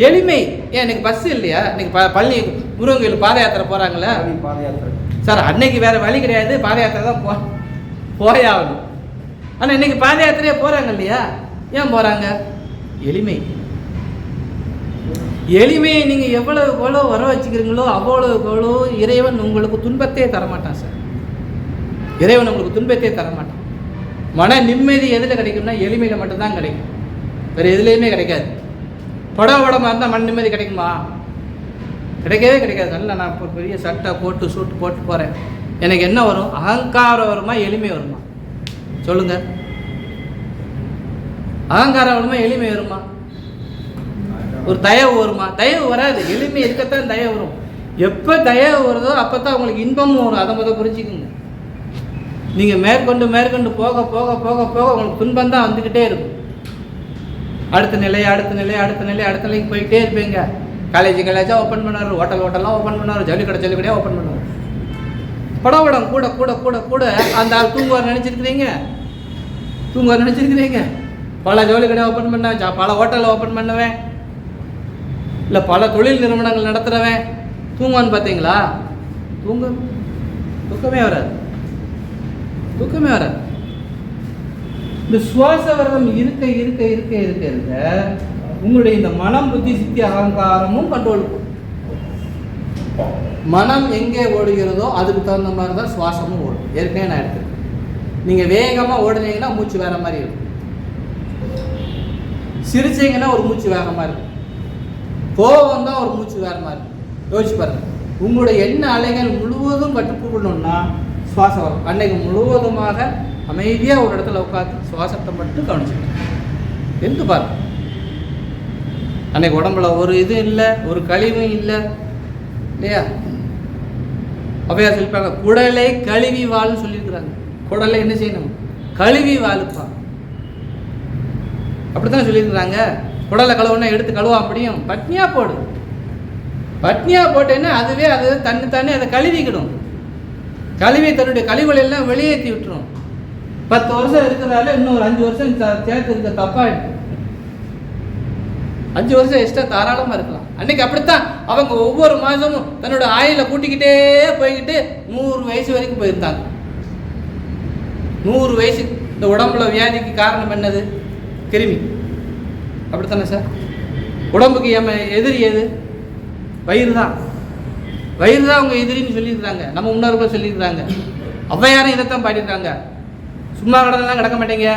எளிமை. ஏன் இன்றைக்கி பஸ்ஸு இல்லையா? இன்றைக்கி பழனி முருகன் கோயில் பாதயாத்திரை போகிறாங்களே, பாதயாத்திரை சார் அன்னைக்கு வேறு வழி கிடையாது, பாதயாத்திரை தான் போயாகணும். ஆனால் இன்றைக்கி பாதயாத்திரையே போகிறாங்க இல்லையா? ஏன் போகிறாங்க? எளிமையை நீங்கள் எவ்வளோ வர வச்சுக்கிறீங்களோ அவ்வளோ இறைவன் உங்களுக்கு துன்பத்தையே தரமாட்டான் சார். இறைவன் உங்களுக்கு துன்பத்தையே தரமாட்டான். மன நிம்மதி எதில் கிடைக்கும்னா எளிமையில் மட்டும்தான் கிடைக்கும், வேறு எதுலேயுமே கிடைக்காது. படமாக இருந்தால் மன நிம்மதி கிடைக்குமா? கிடைக்கவே கிடைக்காது. நல்லா நான் இப்போ பெரிய சட்டை போட்டு சூட்டு போட்டு போகிறேன், எனக்கு என்ன வரும்? அகங்காரம் வருமா, எளிமை வருமா? சொல்லுங்கள். அகங்காரம் வருமா, எளிமை வருமா? ஒரு தயவு வருமா? தயவு வராது. எளிமை இருக்கத்தான் தயவு வரும். எப்போ தயவு வருதோ அப்போ தான் உங்களுக்கு இன்பமும் வரும். அதை முதல் புரிஞ்சுக்குங்க. நீங்கள் மேற்கொண்டு போக போக போக போக உங்களுக்கு துன்பம் தான் வந்துக்கிட்டே இருக்கும். அடுத்த நிலைக்கு போய்கிட்டே இருப்பீங்க. காலேஜாக ஓப்பன் பண்ணார், ஹோட்டலாக ஓப்பன் பண்ணார், ஜல்லிக்கடையாக ஓப்பன் பண்ணார். படம் கூட கூட கூட கூட அந்த ஆள் தூங்குவார் நினச்சிருக்கிறீங்க. பல ஜவுளி கடையை ஓப்பன் பண்ண, பல ஹோட்டலில் ஓப்பன் பண்ணுவேன், இல்லை பல தொழில் நிறுவனங்கள் நடத்துகிறவன் தூங்குவான்னு பார்த்தீங்களா? தூக்கமே வராது. இந்த சுவாச விரதம் இருக்க இருக்க இருக்க இருக்க இருக்க உங்களுடைய இந்த மனம், புத்தி, சித்தி, அகங்காரமும் கண்ட்ரோல். மனம் எங்கே ஓடுகிறதோ அதுக்கு தகுந்த மாதிரி தான் சுவாசமும் ஓடும். ஏற்கனவே நான் எடுத்துருக்கேன். நீங்கள் வேகமாக ஓடுனீங்கன்னா மூச்சு வேற மாதிரி இருக்கும், சிரிச்சிங்கன்னா ஒரு மூச்சு வேற மாதிரி இருக்கும், கோபம் தான் ஒரு மூச்சு வேற மாதிரி இருக்கும். யோசிச்சு பாருங்க. உங்களுடைய எண்ண அலைகள் முழுவதும் கட்டுப்படணும்னா சுவாசம் வரும். அன்னைக்கு முழுவதுமாக அமைதியாக ஒரு இடத்துல உட்காந்து சுவாசத்தை மட்டும் கவனிச்சுக்கணும். எந்த பாருங்க, அன்னைக்கு உடம்புல ஒரு இது இல்லை, ஒரு கழிவும் இல்லை இல்லையா? அவையா சொல்லிப்பாங்க, குடலை கழுவி வாழ்னு சொல்லியிருக்கிறாங்க. குடலை என்ன செய்யணும்? கழுவி வாழுப்பா. அப்படித்தான் சொல்லியிருக்கிறாங்க. குடலை கழுவுனா எடுத்து கழுவா முடியும்? பட்னியாக போட்டேன்னா அதுவே அது தன்னை அதை கழுவிக்கிடும். கழுவி தன்னுடைய கழிவுகளை எல்லாம் வெளியேற்றி விட்டுரும். 10 வருஷம் இருக்கிறதால இன்னும் ஒரு 5 வருஷம் சேர்த்து இருக்க தப்பாயிடும். 5 வருஷம் எக்ஸ்ட்ரா தாராளமாக இருக்கலாம். அன்னைக்கு அப்படித்தான் அவங்க ஒவ்வொரு மாதமும் தன்னோட ஆயில கூட்டிக்கிட்டே போய்கிட்டு 100 வயசு வரைக்கும் போயிருந்தாங்க. 100 வயசு. இந்த உடம்புல வியாதிக்கு காரணம் என்னது? கிருமி. அப்படித்தானே சார்? உடம்புக்கு எதிரி எது? வயிறு தான் அவங்க எதிரின்னு சொல்லியிருக்கிறாங்க. நம்ம முன்னோர்கள் சொல்லியிருக்கிறாங்க. ஔவையாரும் இதைத்தான் பாடியிருக்காங்க. சும்மா கடனெல்லாம் கிடக்க மாட்டேங்க,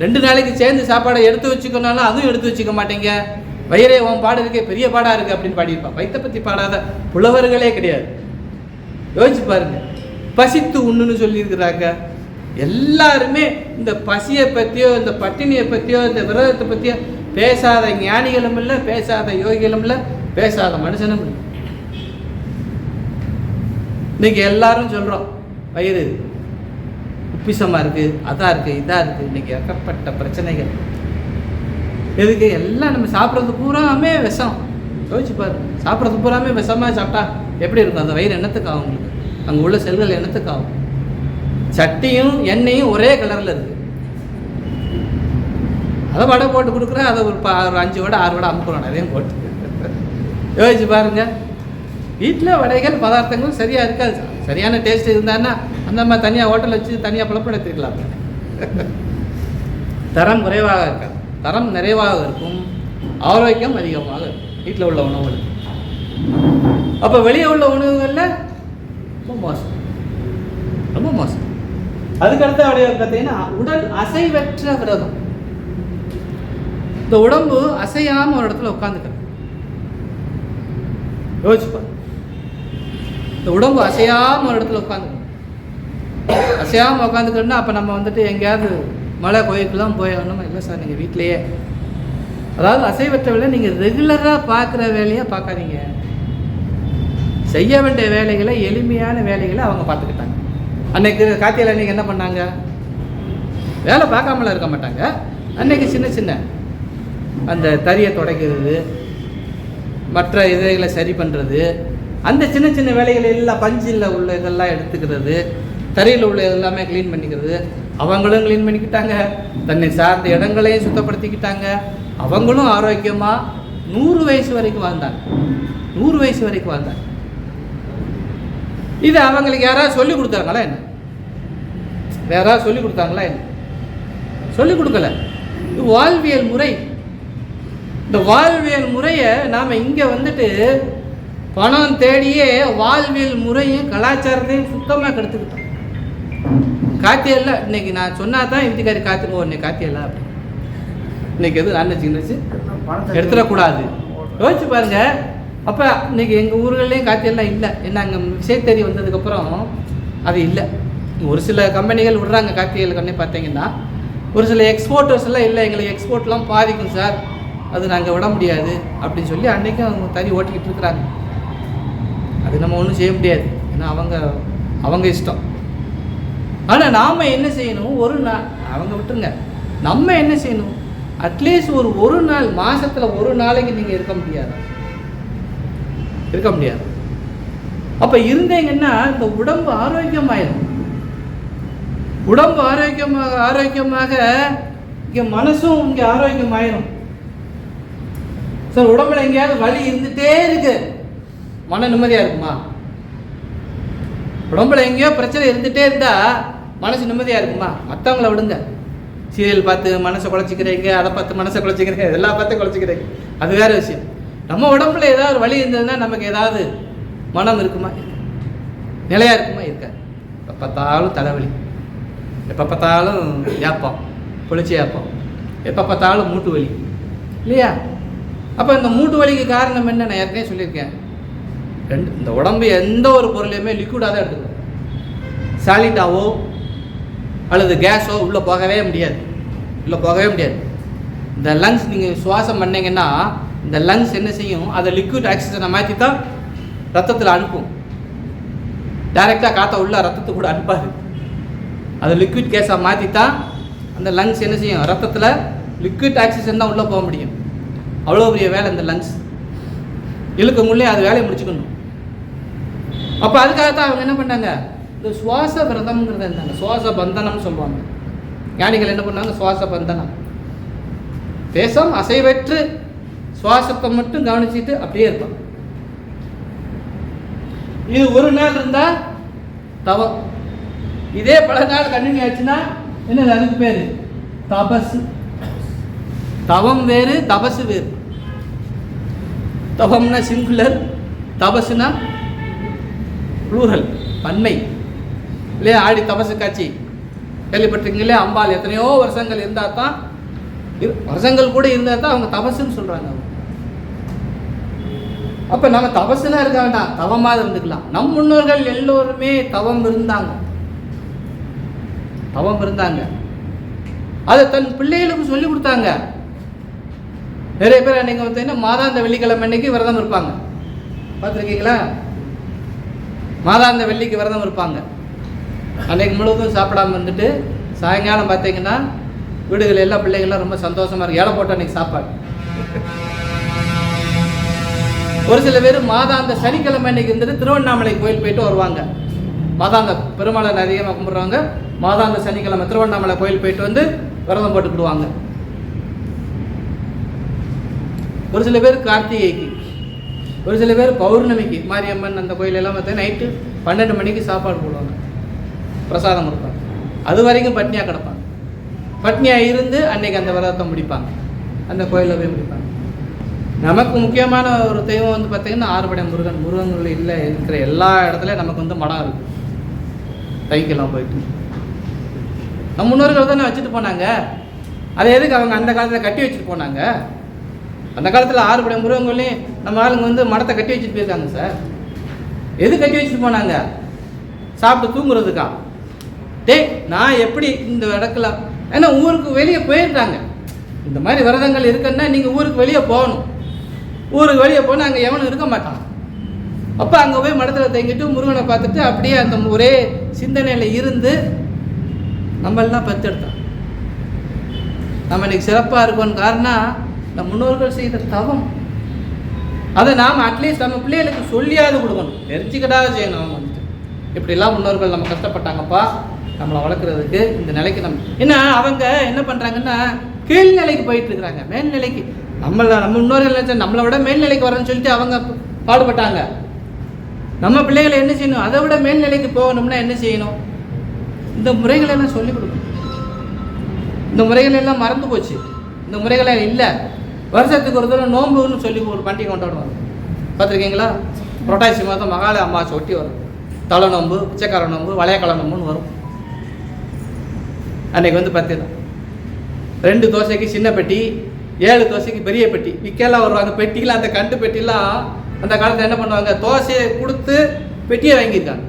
2 நாளைக்கு சேர்ந்து சாப்பாடை எடுத்து வச்சுக்கணும்னாலும் அதுவும் எடுத்து வச்சுக்க மாட்டேங்க, வயிறே உன் பாடு இருக்கே பெரிய பாடாக இருக்குது அப்படின்னு பாடியிருப்பான். வயிற்றை பற்றி பாடாத புலவர்களே கிடையாது. யோசிச்சு பாருங்க. பசித்து உண்ணுன்னு சொல்லியிருக்கிறாங்க. எல்லாருமே இந்த பசியை பற்றியோ இந்த பட்டினியை பற்றியோ இந்த விரதத்தை பற்றியோ பேசாத ஞானிகளும் இல்லை, பேசாத யோகிகளும் இல்லை, பேசாத மனுஷனும் இல்லை. இன்னைக்கு எல்லாரும் சொல்கிறோம் வயிறு உப்பிசமாக இருக்குது, அதாக இருக்குது, இதாக இருக்குது. இன்னைக்கு ஏகப்பட்ட பிரச்சனைகள். எதுக்கு? எல்லாம் நம்ம சாப்பிட்றது பூராமே விஷம். யோசிச்சு பாரு, சாப்பிட்றது பூராமே விஷமாக சாப்பிட்டா எப்படி இருக்கும்? அந்த வயிறு என்னத்துக்கு ஆகும்? உங்களுக்கு அங்கே உள்ள செல்கள் என்னத்துக்கு ஆகும்? சட்டியும் எண்ணெயும் ஒரே கலரில் இருக்குது. அதை வடை போட்டு கொடுக்குறேன், அதை ஒரு 5 வடை 6 வடை அமுக்குறோம் அதையும் போட்டு. யோசிச்சு பாருங்க, வீட்டில் வடைகள் பதார்த்தங்களும் சரியாக இருக்காது. சரியான டேஸ்ட் இருந்தான்னா அந்த மாதிரி தனியாக ஹோட்டல் வச்சு தனியாக புலப்பட எடுத்துக்கலாம். தரம் குறைவாக இருக்காது, தரம் நிறைவாக இருக்கும், ஆரோக்கியம் அதிகமாக இருக்கும் வீட்டில் உள்ள உணவுகள். அப்போ வெளியே உள்ள உணவுகளில் ரொம்ப மோசம், ரொம்ப மோசம். அதுக்கடுத்த வடிவம் பார்த்தீங்கன்னா உடல் அசைவற்ற விரதம். இந்த உடம்பு அசையாமல் ஒரு இடத்துல உட்காந்துக்கிறது. யோசிச்சுப்பார், இந்த உடம்பு அசையாமல் ஒரு இடத்துல உட்காந்துக்கணும். அசையாமல் உட்காந்துக்கணும்னா அப்போ நம்ம வந்துட்டு எங்கேயாவது மலை கோயிலுக்குலாம் போயணும். இல்லை சார், நீங்கள் வீட்டிலையே, அதாவது அசைவற்ற வேலை நீங்கள் ரெகுலராக பார்க்குற வேலையை பார்க்காதீங்க. செய்ய வேண்டிய வேலைகளை, எளிமையான வேலைகளை அவங்க பார்த்துக்கிட்டாங்க. அன்னைக்கு காத்தியில் அன்றைக்கி என்ன பண்ணாங்க? வேலை பார்க்காமலாம் இருக்க மாட்டாங்க. அன்றைக்கி சின்ன சின்ன அந்த தறியை துடைக்கிறது, மற்ற இதைகளை சரி பண்ணுறது, அந்த சின்ன சின்ன வேலைகள் எல்லாம், பஞ்சில் உள்ள இதெல்லாம் எடுத்துக்கிறது, தறியில் உள்ள எல்லாமே க்ளீன் பண்ணிக்கிறது. அவங்களும் க்ளீன் பண்ணிக்கிட்டாங்க, தன்னை சார்ந்த இடங்களையும் சுத்தப்படுத்திக்கிட்டாங்க. அவங்களும் ஆரோக்கியமாக 100 வயசு வரைக்கும் வாழ்ந்தாங்க. 100 வயசு வரைக்கும் வாழ்ந்தாங்க. இது அவங்களுக்கு யாராவது சொல்லிக் கொடுத்தாங்களா என்ன? யாராவது சொல்லிக் கொடுத்தாங்களா என்ன? சொல்லிக் கொடுக்கல. இது வாழ்வியல் முறை. இந்த வாழ்வியல் முறையை நாம் இங்கே வந்துட்டு பணம் தேடியே வாழ்வியல் முறையும் கலாச்சாரத்தையும் சுத்தமாக கெடுத்துக்கிட்டோம். காத்தியல்ல இன்னைக்கு நான் சொன்னா தான் வீட்டுக்காரி காத்துக்குவோம், இன்னைக்கு காத்தியல்ல அப்படி இன்னைக்கு எதுவும் நான்வெஜ் எடுத்துடக்கூடாது. யோசிச்சு பாருங்க. அப்போ இன்னைக்கு எங்கள் ஊர்கள்லேயும் காத்தியெல்லாம் இல்லை. என்ன அங்கே விசைத்தறி வந்ததுக்கப்புறம் அது இல்லை. ஒரு சில கம்பெனிகள் விடுறாங்க காத்தியல் கண்ணே பார்த்தீங்கன்னா. ஒரு சில எக்ஸ்போர்ட்டர்ஸ் எல்லாம் இல்லை, எங்களுக்கு எக்ஸ்போர்ட்லாம் பாதிக்கும் சார், அது நாங்கள் விட முடியாது அப்படின்னு சொல்லி அன்றைக்கும் அவங்க தறி ஓட்டிக்கிட்டு இருக்கிறாங்க. அது நம்ம ஒன்றும் செய்ய முடியாது, ஏன்னா அவங்க இஷ்டம். ஆனால் நாம் என்ன செய்யணும்? ஒரு நாள் அவங்க விட்டுருங்க, நம்ம என்ன செய்யணும்? அட்லீஸ்ட் ஒரு நாள், மாதத்தில் ஒரு நாளைக்கு நீங்கள் இருக்க முடியாது. அப்போ இருந்தீங்கன்னா இந்த உடம்பு ஆரோக்கியமாயிடும். உடம்பு ஆரோக்கியமாக இங்கே மனசும் இங்கே ஆரோக்கியமாயிடும். சார், உடம்புல எங்கேயாவது வலி இருந்துகிட்டே இருக்கு, மன நிம்மதியாக இருக்குமா? உடம்புல எங்கேயோ பிரச்சனை இருந்துகிட்டே இருந்தால் மனசு நிம்மதியாக இருக்குமா? மற்றவங்கள விடுங்க, சீரியல் பார்த்து மனசை குழச்சிக்கிறீங்க, அதை பார்த்து மனசை குழச்சிக்கிறீங்க, இதெல்லாம் பார்த்து குழச்சிக்கிறீங்க, அது வேறு விஷயம். நம்ம உடம்புல ஏதாவது வலி இருந்ததுன்னா நமக்கு ஏதாவது மனம் இருக்குமா? நிலையாக இருக்குமா? இருக்காது. எப்போ பார்த்தாலும் தலைவலி, எப்போ பார்த்தாலும் ஏப்பம், புளிச்சி ஏப்பம், எப்போ பார்த்தாலும் மூட்டு வலி, இல்லையா? அப்போ இந்த மூட்டு வலிக்கு காரணம் என்ன? நான் ஏற்கனவே சொல்லியிருக்கேன். இந்த உடம்பு எந்த ஒரு பொருளையுமே லிக்விடாக தான் எடுத்துக்கணும். சாலிடாவோ அல்லது கேஸோ உள்ளே போகவே முடியாது. இந்த லங்ஸ் நீங்கள் சுவாசம் பண்ணிங்கன்னா இந்த லங்ஸ் என்ன செய்யும்? அதை லிக்விட் ஆக்சிஜனை மாற்றி தான் ரத்தத்தில் அனுப்பும். டைரெக்டாக காற்றை உள்ள ரத்தத்துக்கு கூட அனுப்பாது. அது லிக்விட் கேஸாக மாற்றி தான் அந்த லங்ஸ் என்ன செய்யும்? ரத்தத்தில் லிக்விட் ஆக்சிஜன் தான் உள்ளே போக முடியும். அவ்வளோ பெரிய வேலை இந்த லங்ஸ். இழுக்க முள்ளே அது வேலையை முடிச்சுக்கணும். அப்போ அதுக்காகத்தான் அவங்க என்ன பண்ணாங்க? இந்த சுவாச விரதம்ங்கிறத இருந்தாங்க. சுவாச பந்தனம்னு சொல்லுவாங்க. ஞானிகள் என்ன பண்ணாங்க? சுவாச பந்தனம். பேசாம அசைவற்று சுவாசத்தை மட்டும் கவனிச்சுட்டு அப்படியே இருப்பாங்க. இது ஒரு நாள் இருந்தா தவம். இதே பல நாள் கண்டினியூ ஆச்சுன்னா என்ன? அதுக்கு பேரு தபசு. தவம் வேறு, தபசு வேறு. தவம்னா சிங்குலர், தபசுனா ப்ளூரல், பன்மை, இல்லையா? ஆடி தபசு காட்சி கேள்விப்பட்டிருக்கீங்களே? அம்பாள் எத்தனையோ வருஷங்கள் இருந்தால் தான், வருஷங்கள் கூட இருந்தால் தான் அவங்க தபசுன்னு சொல்கிறாங்க. அப்போ நம்ம தபசுனா இருக்க வேண்டாம், தவமாக இருந்துக்கலாம். நம் முன்னோர்கள் எல்லோருமே தவம் இருந்தாங்க. தவம் இருந்தாங்க. அதை தன் பிள்ளைகளுக்கு சொல்லி கொடுத்தாங்க. நிறைய பேர் அன்னைக்கு பார்த்தீங்கன்னா மாதாந்த வெள்ளிக்கிழமை அன்னைக்கு விரதம் இருப்பாங்க. பார்த்துருக்கீங்களா? மாதாந்த வெள்ளிக்கு விரதம் இருப்பாங்க. அன்னைக்கு முழுவதும் சாப்பிடாம இருந்துட்டு சாயங்காலம் பார்த்தீங்கன்னா வீடுகள் எல்லா பிள்ளைகள்லாம் ரொம்ப சந்தோஷமா இருக்கு. ஏழை போட்ட அன்னைக்கு சாப்பாடு. ஒரு சில பேர் மாதாந்த சனிக்கிழமை அன்னைக்கு இருந்துட்டு திருவண்ணாமலை கோயில் போயிட்டு வருவாங்க. மாதாந்த பெருமாளை அதிகமாக கும்பிட்றவங்க மாதாந்த சனிக்கிழமை திருவண்ணாமலை கோயில் போயிட்டு வந்து விரதம் போட்டுக்கிடுவாங்க. ஒரு சில பேர் கார்த்திகைக்கு, ஒரு சில பேர் பௌர்ணமிக்கு, மாரியம்மன் அந்த கோயிலெல்லாம் பார்த்தா நைட்டு 12 மணிக்கு சாப்பாடு போடுவாங்க, பிரசாதம் கொடுப்பாங்க. அது வரைக்கும் பட்னியாக கிடப்பாங்க. பட்னியாக இருந்து அன்னைக்கு அந்த விரதத்தை முடிப்பாங்க, அந்த கோயிலில் போய் முடிப்பாங்க. நமக்கு முக்கியமான ஒரு தெய்வம் வந்து பார்த்திங்கன்னா ஆறுபடை முருகன். முருகன்கள் இல்லை இருக்கிற எல்லா இடத்துலையும் நமக்கு வந்து மடம் இருக்குது. தைக்கெல்லாம் போயிட்டு நம்ம முன்னோர்கள் தானே வச்சுட்டு போனாங்க. அதை எதுக்கு அவங்க அந்த காலத்தில் கட்டி வச்சுட்டு போனாங்க? அந்த காலத்தில் ஆறுபடை முருகன்களையும் நம்ம ஆளுங்க வந்து மடத்தை கட்டி வச்சுட்டு போயிருக்காங்க சார். எது கட்டி வச்சுட்டு போனாங்க? சாப்பிட்டு தூங்குறதுக்கா? நான் எப்படி இந்த இடத்துல, ஏன்னா ஊருக்கு வெளியே போயிடுறாங்க. இந்த மாதிரி விரதங்கள் இருக்குன்னா நீங்கள் ஊருக்கு வெளியே போகணும். ஊருக்கு வெளியே போனால் அங்கே எவனும் இருக்க மாட்டான். அப்போ அங்கே போய் மடத்தில் தங்கிட்டு முருகனை பார்த்துட்டு அப்படியே அந்த ஒரே சிந்தனையில் இருந்து நம்மளாம் பெற்றெடுத்தோம். நம்ம இன்னைக்கு சிறப்பாக இருக்கோன்னு காரணம் நம்ம முன்னோர்கள் செய்த தவம். அதை நாம் அட்லீஸ்ட் நம்ம பிள்ளைகளுக்கு சொல்லியாவது கொடுக்கணும், தெரிஞ்சுக்கிட்டாவது செய்யணும். அவங்க வந்துட்டு இப்படிலாம் முன்னோர்கள் நம்ம கஷ்டப்பட்டாங்கப்பா நம்மளை வளர்க்குறதுக்கு, இந்த நிலைக்கு நம்ம ஏன்னா அவங்க என்ன பண்ணுறாங்கன்னா கீழ்நிலைக்கு போயிட்டு இருக்கிறாங்க. மேல்நிலைக்கு நம்ம முன்னோர்கள் நினைச்சா நம்மளை விட மேல்நிலைக்கு வரணும்னு சொல்லிட்டு அவங்க பாடுபட்டாங்க. நம்ம பிள்ளைகளை என்ன செய்யணும்? அதை விட மேல்நிலைக்கு போகணும்னா என்ன செய்யணும்? இந்த முறைகளெல்லாம் சொல்லிக் கொடுக்கணும். இந்த முறைகள் எல்லாம் மறந்து போச்சு. இந்த முறைகளே இல்லை. வருஷத்துக்கு ஒரு தடவை நோம்புன்னு சொல்லி ஒரு பண்டிகை கொண்டாடுவாங்க. பார்த்துருக்கீங்களா? புரட்டாசி மாதம் மகாலய அமாவாசை ஒட்டி வரும். தலை நோம்பு, பிச்சைக்கார நோம்பு, வளையக்கால நோம்புன்னு வரும். அன்றைக்கி வந்து பார்த்தீங்கன்னா 2 தோசைக்கு சின்ன பெட்டி, 7 தோசைக்கு பெரிய பெட்டி விற்கலாம் வருவாங்க. பெட்டியில் அந்த கண்டு பெட்டிலாம் அந்த காலத்தில் என்ன பண்ணுவாங்க? தோசையை கொடுத்து பெட்டியை வாங்கியிருக்காங்க.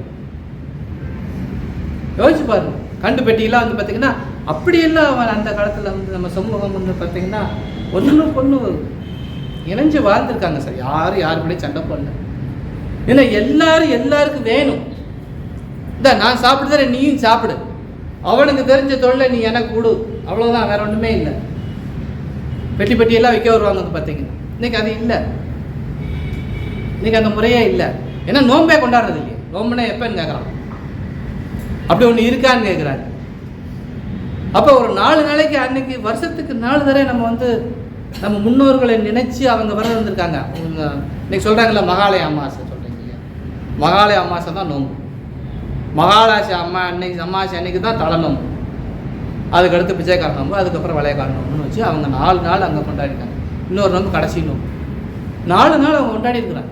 யோசிச்சு பாருங்க. கண்டு பெட்டியெல்லாம் வந்து பார்த்திங்கன்னா அப்படியெல்லாம் அந்த காலத்தில் வந்து நம்ம சமூகம் வந்து பார்த்திங்கன்னா ஒன்றும் பொண்ணு இணைஞ்சு வாழ்ந்துருக்காங்க சார். யார் கூட சண்டை போடல. ஏன்னா எல்லாருக்கும் வேணும். இந்த நான் சாப்பிடுறேன், நீயும் சாப்பிடு. அவனுக்கு தெரிஞ்ச தொழிலை நீ எனக்கு கொடு, அவ்வளோதான், வேற ஒன்றுமே இல்லை. பெட்டியெல்லாம் வைக்க வருவாங்க வந்து பார்த்தீங்கன்னா. இன்னைக்கு அது இல்லை. இன்னைக்கு அந்த முறையே இல்லை. ஏன்னா நோம்பே கொண்டாடுறது இல்லையே. நோம்புனா எப்போன்னு கேட்குறான். அப்படி ஒன்று இருக்கான்னு கேட்குறாரு. அப்போ ஒரு 4 நாளைக்கு அன்னைக்கு வருஷத்துக்கு 4 தடவை நம்ம வந்து நம்ம முன்னோர்களை நினைச்சு அவங்க விரதம் இருந்திருக்காங்க. இன்னைக்கு சொல்கிறாங்களா மகாலய அமாவாசை சொல்கிறீங்க இல்லையா? மகாலய அமாவாசை தான் நோம்பு. மகாலய அமாவாசை அன்னைக்கு தான் தலை நோம்பு. அதுக்கடுத்து பிச்சைக்கார நோம்பு, அதுக்கப்புறம் வளையக்கார நோம்புன்னு வச்சு அவங்க 4 நாள் அங்கே கொண்டாடிருக்காங்க. இன்னொரு நோம்பு கடைசி நோம்பு. 4 நாள் அவங்க கொண்டாடி இருக்கிறாங்க.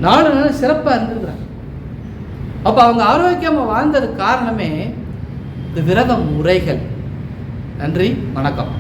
4 நாள் சிறப்பாக இருந்திருக்கிறாங்க. அப்போ அவங்க ஆரோக்கியமாக வாழ்ந்ததுக்கு காரணமே இந்த விரத முறைகள். நன்றி, வணக்கம்.